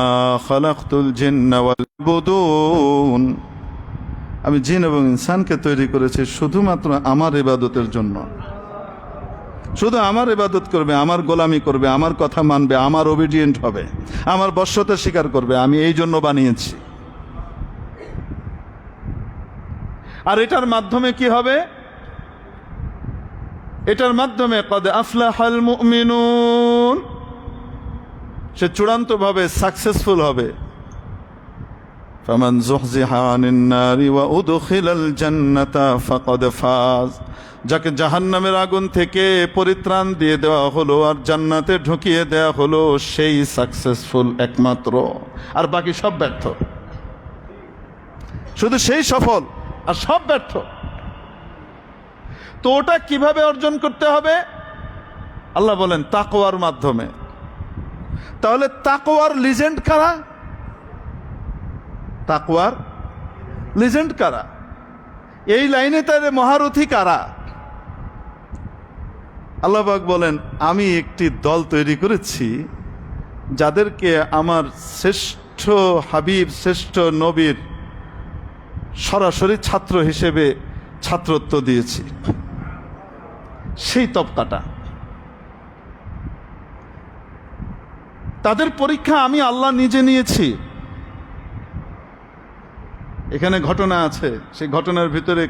[SPEAKER 1] খালাকতুল জিন্না ওয়াল বুদুন, আমি জিন এবং ইনসানকে তৈরি করেছি শুধুমাত্র আমার ইবাদতের জন্য। শুধু আমার ইবাদত করবে, আমার গোলামি করবে, আমার কথা মানবে, আমার ওবিডিয়েন্ট হবে, আমার বশ্যতা স্বীকার করবে, আমি এই জন্য বানিয়েছি। আর এটার মাধ্যমে কি হবে? এটার মাধ্যমে কদ আফলাহাল মুমিনুন, সে চূড়ান্তভাবে সাকসেসফুল হবে। ফামান যুহজিহা আনিন নারি ওয়া উদখিলাল জান্নাতা ফাকাদ ফাজ, যাকে জাহান্নামের আগুন থেকে পরিত্রাণ দিয়ে দেওয়া হলো আর জান্নাতে ঢুকিয়ে দেওয়া হলো, সেই সাকসেসফুল একমাত্র, আর বাকি সব ব্যর্থ। শুধু সেই সফল আর সব ব্যর্থ। তো ওটা কিভাবে অর্জন করতে হবে? আল্লাহ বলেন তাকওয়ার মাধ্যমে। তাহলে তাকওয়ার লিজেন্ড কারা? তাকওয়ার লিজেন্ড কারা? এই লাইনে তার মহারথী কারা? আল্লাহ পাক বলেন, আমি একটি দল তৈরি করেছি যাদেরকে আমার শ্রেষ্ঠ হাবিব, শ্রেষ্ঠ নবীর সরাসরি ছাত্র হিসেবে ছাত্রত্ব দিয়েছি। সেই তবকাটা, তাদের পরীক্ষা আমি আল্লাহ নিজে নিয়েছি। এখানে ঘটনা আছে, সেই ঘটনার ভিতরে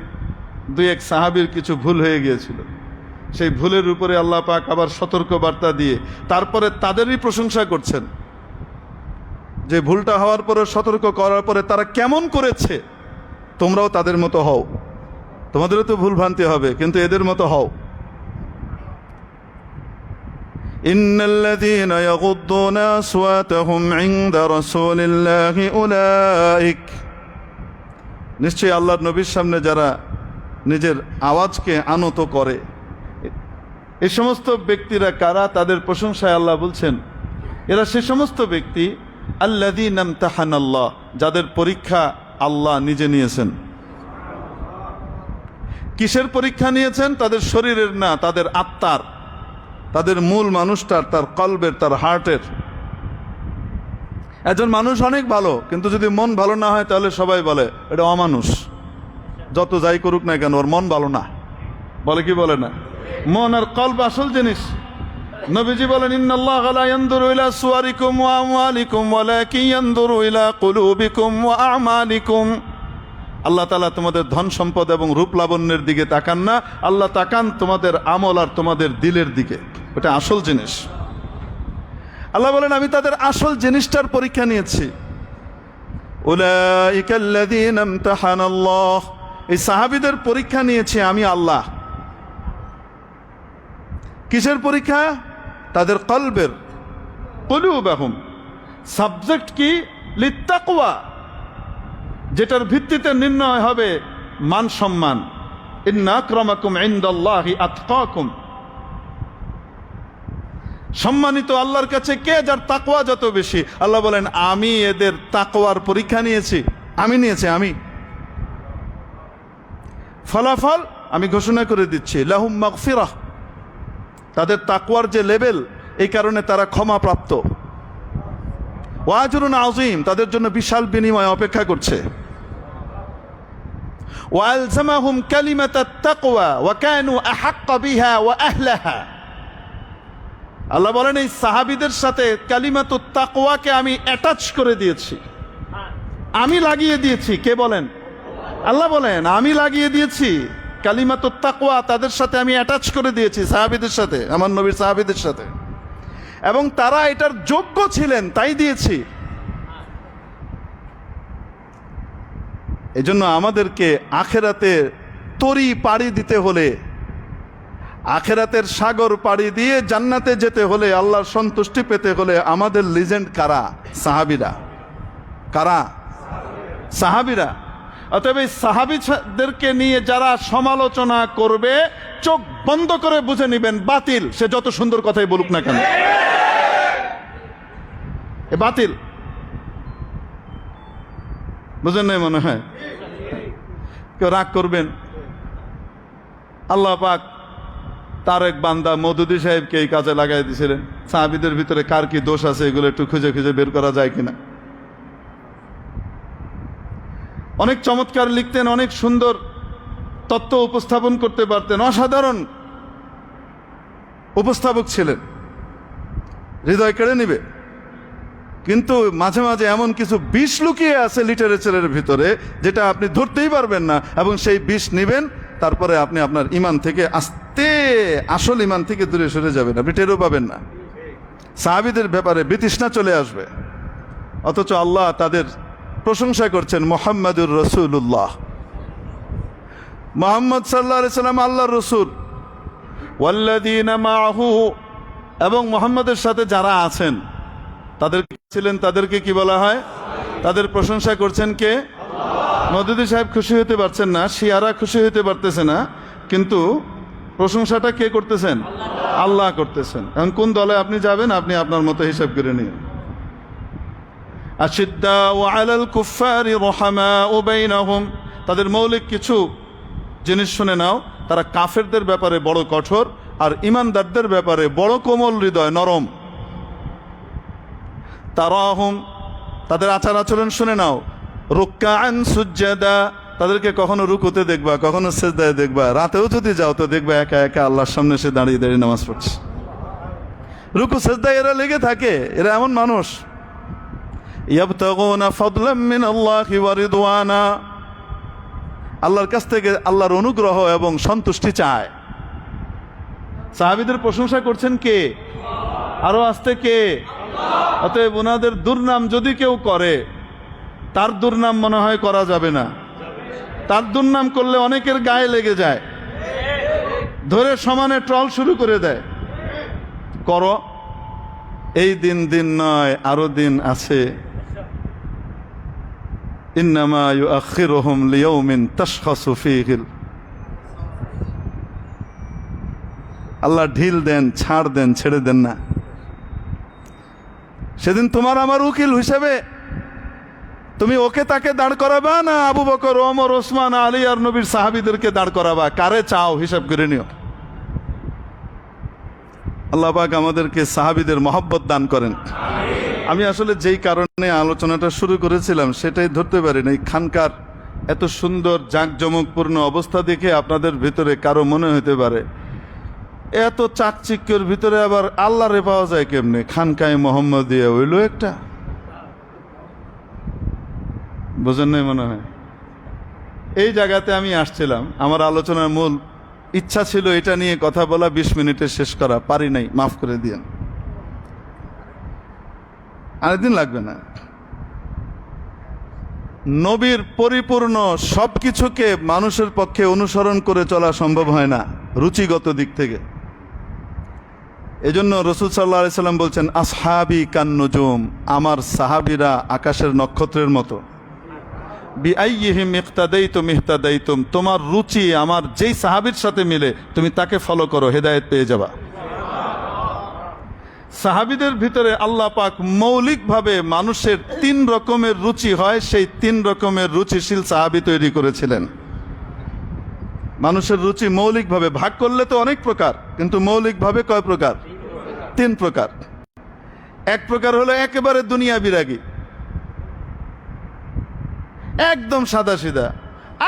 [SPEAKER 1] দুই এক সাহাবীর কিছু ভুল হয়ে গিয়েছিল। সেই ভুলের উপরে আল্লাহ পাক আবার সতর্ক বার্তা দিয়ে তারপরে তাদেরই প্রশংসা করছেন, যে ভুলটা হওয়ার পরে সতর্ক করার পরে তারা কেমন করেছে, তোমরাও তাদের মতো হও। তোমাদেরও তো ভুল ভ্রান্তি হবে, কিন্তু এদের মতো হও। ইন্নাল্লাযীনা ইয়াগুদ্দুনা আসওয়াতাহুম ইনদা রাসূলিল্লাহি উলাইক, নিশ্চয়ই আল্লাহর নবীর সামনে যারা নিজের আওয়াজকে আনত করে, এই সমস্ত ব্যক্তিরা কারা? তাদের প্রশংসায় আল্লাহ বলছেন, এরা সে সমস্ত ব্যক্তি আল্লাযীনা ইমতাহানাল্লাহ, যাদের পরীক্ষা আল্লাহ নিজে নিয়েছেন। কিসের পরীক্ষা নিয়েছেন? তাদের শরীরের না, তাদের আত্মার, তাদের মূল মানুষটার, তার কলবের, তার হার্টের। একজন মানুষ অনেক ভালো, কিন্তু যদি মন ভালো না হয় তাহলে সবাই বলে এটা অমানুষ। যত যাই করুক না কেন, ওর মন ভালো না, বলে কি বলে না? মন আর কলব আসল জিনিস। নবীজি বলেন, ইন্নাল্লাহা লা ইয়ানজুরু ইলা সুওয়ারিকুম ওয়া আমওয়ালিকুম ওয়ালাকিন ইয়ানজুরু ইলা কুলুবিকুম ওয়া আমালিকুম। আল্লাহ তাআলা তোমাদের ধন সম্পদ এবং রূপ লাবণ্যের দিকে তাকান না, আল্লাহ তাকান তোমাদের আমল আর তোমাদের দিলের দিকে। ওটা আসল জিনিস। আল্লাহ বলেন, আমি তাদের আসল জিনিসটার পরীক্ষা নিয়েছি। উলাইকাল্লাযীনা ইমতাহানাল্লাহ, এই সাহাবীদের পরীক্ষা নিয়েছি আমি আল্লাহ। কিসের পরীক্ষা? তাদের কলবের, কুলুবাহুম। সাবজেক্ট কি? লিত্তাকওয়া, যেটার ভিত্তিতে নির্ণয় হবে মান সম্মান। ইন্না আকরামাকুম ইনদাল্লাহি আতকাকুম, সম্মানিত আল্লাহর কাছে কে? যার তাকওয়া যত বেশি। আল্লাহ বলেন, আমি এদের তাকওয়ার পরীক্ষা নিয়েছি, আমি নিয়েছি। আমি ফলাফল আমি ঘোষণা করে দিচ্ছি, লাহুম মাগফিরাহ, তাদের তাকওয়ার যে লেভেল, এই কারণে তারা ক্ষমাপ্রাপ্ত। ওয়া আজরুন আযীম, তাদের জন্য বিশাল বিনিময় অপেক্ষা করছে। ওয়া আলজামাহুম কালিমাতাত তাকওয়া ওয়া কানু আহাক্কা বিহা ওয়া আহলাহা। আল্লাহ বলেন, এই সাহাবীদের সাথে কালিমাতুত তাকওয়াকে আমি অ্যাটাচ করে দিয়েছি, আমি লাগিয়ে দিয়েছি। কে বলেন? আল্লাহ বলেন, আমি লাগিয়ে দিয়েছি কালিমাতুত তাকওয়া, তাদের সাথে আমি অ্যাটাচ করে দিয়েছি, সাহাবীদের সাথে, আমার নবীর সাহাবীদের সাথে। এবং তারা এটার যোগ্য ছিলেন, তাই দিয়েছি। এজন্য আমাদেরকে আখেরাতে তরি পাড়ি দিতে হলে, আখেরাতের সাগর পাড়ি দিয়ে জান্নাতে যেতে হলে, আল্লাহর সন্তুষ্টি পেতে হলে, আমাদের লিজেন্ড কারা? সাহাবীরা। কারা? সাহাবীরা। অতএব এই সাহাবীদেরকে নিয়ে যারা সমালোচনা করবে, চোখ বন্ধ করে বুঝে নেবেন বাতিল, সে যত সুন্দর কথাই বলুক না কেন, এ বাতিল। বুঝেন নাই মনে হয়? কেউ রাগ করবেন। আল্লাহ পাক তার এক বান্দা মওদুদী সাহেবকে এই কাজে লাগাই দিয়েছিলেন। সাহাবীদের ভিতরে কার কি দোষ আছে এগুলো একটু খুঁজে খুঁজে বের করা যায় কিনা। অনেক চমৎকার লিখতেন, অনেক সুন্দর তত্ত্ব উপস্থাপন করতে পারতেন, অসাধারণ উপস্থাপক ছিলেন, হৃদয় কেড়ে নিবে। কিন্তু মাঝে মাঝে এমন কিছু বিষ লুকিয়ে আছে লিটারেচারের ভিতরে যেটা আপনি ধরতেই পারবেন না, এবং সেই বিষ নিবেন, তারপরে আপনি আপনার ইমান থেকে আস্তে আসল ইমান থেকে দূরে সরে যাবেন, আপনি টেরও পাবেন না। সাহাবীদের ব্যাপারে বিতৃষ্ণা চলে আসবে, অথচ আল্লাহ তাদের প্রশংসা করছেন। মুহাম্মাদুর রাসূলুল্লাহ, মুহাম্মদ সাল্লাল্লাহু আলাইহি সাল্লাম আল্লাহর রাসূল। ওয়াল্লাযীনা মাআহু, এবং মুহাম্মদের সাথে যারা আছেন তাদের ছিলেন, তাদেরকে কি বলা হয়? তাদের প্রশংসা করছেন কে? মওদুদী সাহেব খুশি হতে পারছেন না, শিয়ারা খুশি হতে পারতেছে না, কিন্তু প্রশংসাটা কে করতেছেন? আল্লাহ করতেছেন। এখন কোন দলে আপনি যাবেন আপনি আপনার মতো হিসাব করে নিন। আশিদ্দাউ আলাল কুফফারি রুহামাউ বাইনাহুম, তাদের মৌলিক কিছু জিনিস শুনে নাও। তারা কাফেরদের ব্যাপারে বড় কঠোর, আর ইমানদারদের ব্যাপারে বড় কোমল হৃদয়, নরম। তারাহুম, তাদের আচার আচরণ শুনে নাও। রুক্কাআন সুজ্জাদা, তাদেরকে কখনো রুকুতে দেখবা, কখনো সিজদায় দেখবা। রাতেও যদি যাও তো দেখবা একা একা আল্লাহর সামনে সে দাঁড়িয়ে দাঁড়িয়ে নামাজ পড়ছে। রুকু সিজদায় এরা লেগে থাকে, এরা এমন মানুষ। ইয়াবতাগুনা ফাদলাম মিনাল্লাহি ওয়া রিদওয়ানা, আল্লাহর কাছ থেকে আল্লাহর অনুগ্রহ এবং সন্তুষ্টি চায়। সাহাবীদের প্রশংসা করছেন কে? আরো আস্তে কে? অতএব ওনাদের দুর্নাম যদি কেউ করে, তার দুর্নাম মনে হয় করা যাবে না। তার দুর্নাম করলে অনেকের গায়ে লেগে যায়, ধরে সমানে ট্রল শুরু করে দেয়। করো, এই দিন দিন নয়, আরো দিন আছে। ইন্নামা ইউআখিরুহুম লিয়াউমিন তাশখাসু ফীহিল, আল্লাহ ঢিল দেন, ছাড় দেন, ছেড়ে দেন না। সেদিন তোমার আমার উকিল হিসেবে তুমি ওকে তাকে দাঁড় করাবা, না আবু বকর, ওমর, ওসমান, আলী আর নবীর সাহাবীদেরকে দাঁড় করাবা? কারে চাও হিসাব করে নিও। আল্লাহ পাক আমাদেরকে সাহাবীদের মহব্বত দান করেন। আমি আসলে যেই কারণে আলোচনাটা শুরু করেছিলাম সেটাই ধরতে পারিনি। এই খানকার এত সুন্দর জাঁকজমকপূর্ণ অবস্থা দেখে আপনাদের ভিতরে কারো মনে হতে পারে এত চাকচিক্যের ভিতরে আবার আল্লাহরে পাওয়া যায় কেমনে? খানকায় মোহাম্মদিয়া হইল একটা, বোঝেন নাই মনে হয়। এই জায়গাতে আমি আসছিলাম, আমার আলোচনার মূল ইচ্ছা ছিল এটা নিয়ে কথা বলা, 20 মিনিটে শেষ করা, পারি নাই, মাফ করে দিয়েন, আরেকদিন লাগবে না। নবীর পরিপূর্ণ সবকিছুকে মানুষের পক্ষে অনুসরণ করে চলা সম্ভব হয় না রুচিগত দিক থেকে। এজন্য রাসূল সাল্লাল্লাহু আলাইহি সাল্লাম বলছেন, আসহাবি কান্নুজুম, আমার সাহাবীরা আকাশের নক্ষত্রের মতো। বিআইয়িহিম ইক্তাদাইতুম ইহতাদাইতুম, তোমার রুচি আমার যেই সাহাবীর সাথে মিলে তুমি তাকে ফলো করো, হেদায়েত পেয়ে যাবা। সাহাবীদের ভিতরে আল্লাহ পাক মৌলিকভাবে মানুষের 3 রকমের রুচি হয়, সেই 3 রকমের রুচিশীল সাহাবী তৈরি করেছিলেন। মানুষের রুচি মৌলিকভাবে ভাগ করলে তো অনেক প্রকার, কিন্তু মৌলিকভাবে কয় প্রকার? 3 প্রকার। এক প্রকার হলো একেবারে দুনিয়া বিরাগী, একদম সাদা সিধা,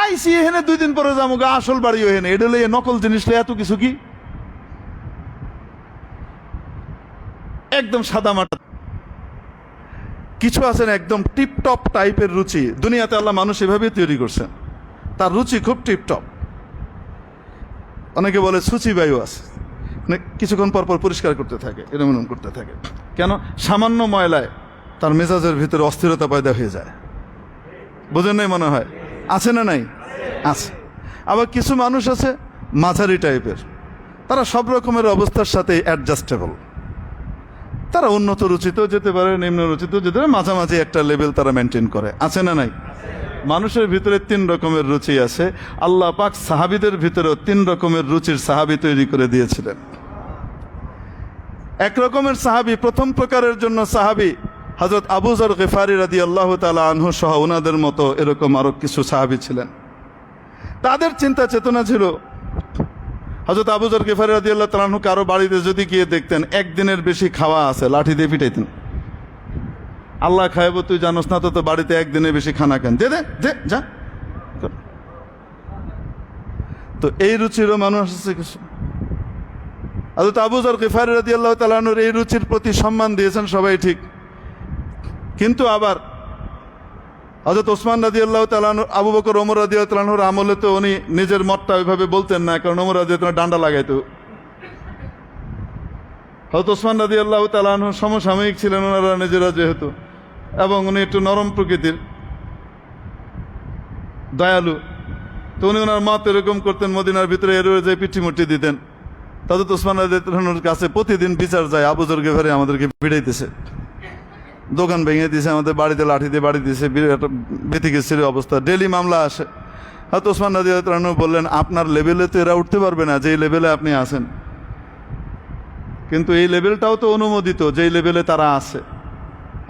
[SPEAKER 1] আইসি এখানে 2 দিন পরে যাবো, আসল বাড়ি ওখানে, এটা হলে নকল জিনিস এত কিছু কি, একদম সাদা মাটা। কিছু আছেন একদম টিপটপ টাইপের রুচি, দুনিয়াতে আল্লাহ মানুষ এভাবেই তৈরি করছেন, তার রুচি খুব টিপটপ। অনেকে বলে সুচিবায়ু আছে, মানে কিছুক্ষণ পর পর পরিষ্কার করতে থাকে, এরম করতে থাকে। কেন? সামান্য ময়লায় তার মেজাজের ভিতরে অস্থিরতা পয়দা হয়ে যায়, বোঝেন নাই মনে হয়? আছে না নাই? আছে। আবার কিছু মানুষ আছে মাঝারি টাইপের, তারা সব রকমের অবস্থার সাথে অ্যাডজাস্টেবল, তারা উন্নত রুচিতেও যেতে পারে, নিম্ন রুচিতেও যেতে পারে, মাঝামাঝি একটা লেভেল তারা মেনটেন করে। আছে না নাই? মানুষের ভিতরে 3 রকমের রুচি আছে। আল্লাহ পাক সাহাবীদের ভিতরেও 3 রকমের রুচির সাহাবী তৈরি করে দিয়েছিলেন। এক রকমের সাহাবী, প্রথম প্রকারের জন্য সাহাবী হযরত আবু যর গিফারী রাদিয়াল্লাহু তাআলা আনহু সহ ওনাদের মতো এরকম আরো কিছু সাহাবী ছিলেন। তাদের চিন্তা চেতনা ছিল হযরত আবু যর গিফারী রাদিয়াল্লাহু তাআলা আনহু কারো বাড়িতে যদি গিয়ে দেখতেন একদিনের বেশি খাওয়া আছে, লাঠি দিয়ে পিটাইতেন। আল্লাহ খাইব, তুই জানোস না তো বাড়িতে একদিনের বেশি খানা কেন, দে দে দে যা। তো এই রুচিরও মানুষ আছে কিছু। হযরত আবু যর গিফারী রাদিয়াল্লাহু তাআলা আনহুর এই রুচির প্রতি সম্মান দিয়েছেন সবাই ঠিক, কিন্তু আবার হযরত ওসমান রাদিয়াল্লাহু তাআলা আনহু, আবু বকর, ওমর রাদিয়াল্লাহু তাআলা আনহুর আমলে তো উনি নিজের মতটা ওইভাবে বলতেন না, কারণ ওমর রাদিয়াল্লাহু তাআলা ডান্ডা লাগাইতো। হযরত ওসমান রাদিয়াল্লাহু তাআলা আনহু সমসাময়িক ছিলেন ওনারা নিজেরা যেহেতু, এবং উনি একটু নরম প্রকৃতির, দয়ালু, তো উনি ওনার মত এরকম করতেন, মদিনার ভিতরে এরও যে পিঠিমুটি দিতেন। হযরত ওসমান রাদিয়াল্লাহু তাআলার কাছে প্রতিদিন বিচার যায়, আবু যর গিফারী আমাদেরকে পিড়াইতেছে, দোকান ভেঙে দিয়েছে, আমাদের বাড়িতে লাঠি দিয়ে বাড়ি দিয়েছে, ব্যতিকের অবস্থা, ডেলি মামলা আসে। হয়তো ওসমান রাদিয়াল্লাহু তাআলা বললেন, আপনার লেভেলে তো এরা উঠতে পারবে না যেই লেভেলে আপনি আছেন, কিন্তু এই লেভেলটাও তো অনুমোদিত যেই লেভেলে তারা আছে।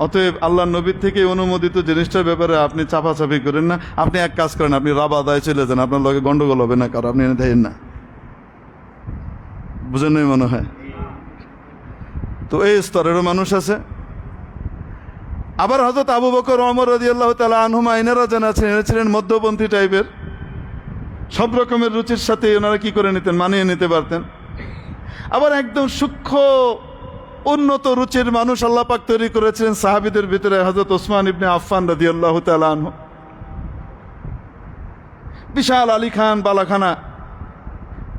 [SPEAKER 1] অতএব আল্লাহ নবীর থেকে অনুমোদিত জিনিসটার ব্যাপারে আপনি চাপাচাপি করেন না। আপনি এক কাজ করেন, আপনি রাবাদায় চলে যান, আপনার লগে গন্ডগোল হবে না কারো, আপনি এনে দেন না। বুঝেন নাই মনে হয়? তো এই স্তরেরও মানুষ আছে। আবার হযরত আবু বকর, ওমর রাদিয়াল্লাহু তাআলা আনহুমা এনারা ছিলেন মধ্যপন্থী টাইপের, সব রকমের রুচির সাথে ওনারা কি করে নিতেন, মানিয়ে নিতে পারতেন। আবার একদম সূক্ষ্ম উন্নত রুচির মানুষ আল্লাহ পাক তৈরি করেছিলেন সাহাবীদের ভিতরে হযরত ওসমান ইবনে আফফান রাদিয়াল্লাহু তাআলা আনহু। বিশাল আলীখান বালাখানা,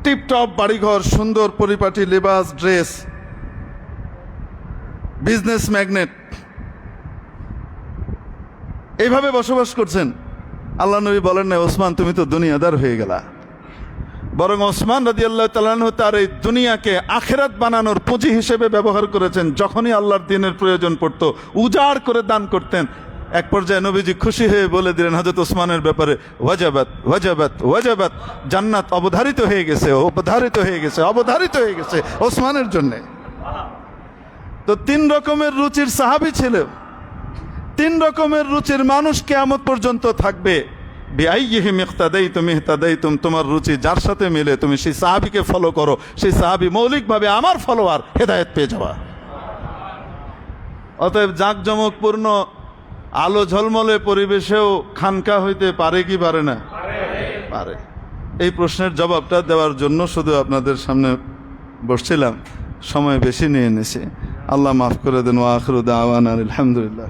[SPEAKER 1] টিপটপ বাড়িঘর, সুন্দর পরিপাটি লেবাস, ড্রেস, বিজনেস ম্যাগনেট, এইভাবে বসবাস করছেন। আল্লাহ নবী বলেন না, ওসমান তুমি তো দুনিয়াদার হয়ে গেলা, বরং ওসমান রাদিয়াল্লাহু তাআলা আনহু তার এই দুনিয়াকে আখিরাত বানানোর পুঁজি হিসেবে ব্যবহার করেছেন। যখনই আল্লাহর দ্বীনের প্রয়োজন পড়তো উজাড় করে দান করতেন। এক পর্যায়ে নবীজি খুশি হয়ে বলে দিলেন হযরত ওসমানের ব্যাপারে, ওয়াজাবাত ওয়াজাবাত ওয়াজাবাত, জান্নাত অবধারিত হয়ে গেছে, অবধারিত হয়ে গেছে, অবধারিত হয়ে গেছে ওসমানের জন্য। তো তিন রকমের রুচির সাহাবী ছিল, তিন রকমের রুচির মানুষ কিয়ামত পর্যন্ত থাকবে। বিআইয়িহিম ইক্তাদাইতুম ইহতাদাইতুম, তোমার রুচি যার সাথে মিলে তুমি সেই সাহাবীকে ফলো করো, সেই সাহাবী মৌলিকভাবে আমার ফলোয়ার, হেদায়েত পেয়ে যাওয়া। অতএব জাঁকজমকপূর্ণ আলো ঝলমলে পরিবেশেও খানকা হইতে পারে কি পারে না? পারে। এই প্রশ্নের জবাবটা দেওয়ার জন্য শুধু আপনাদের সামনে বসছিলাম, সময় বেশি নিয়ে নিয়েছি, আল্লাহ মাফ করে দেন। ওয়া আখিরু দাওয়ানা আলহামদুলিল্লাহ।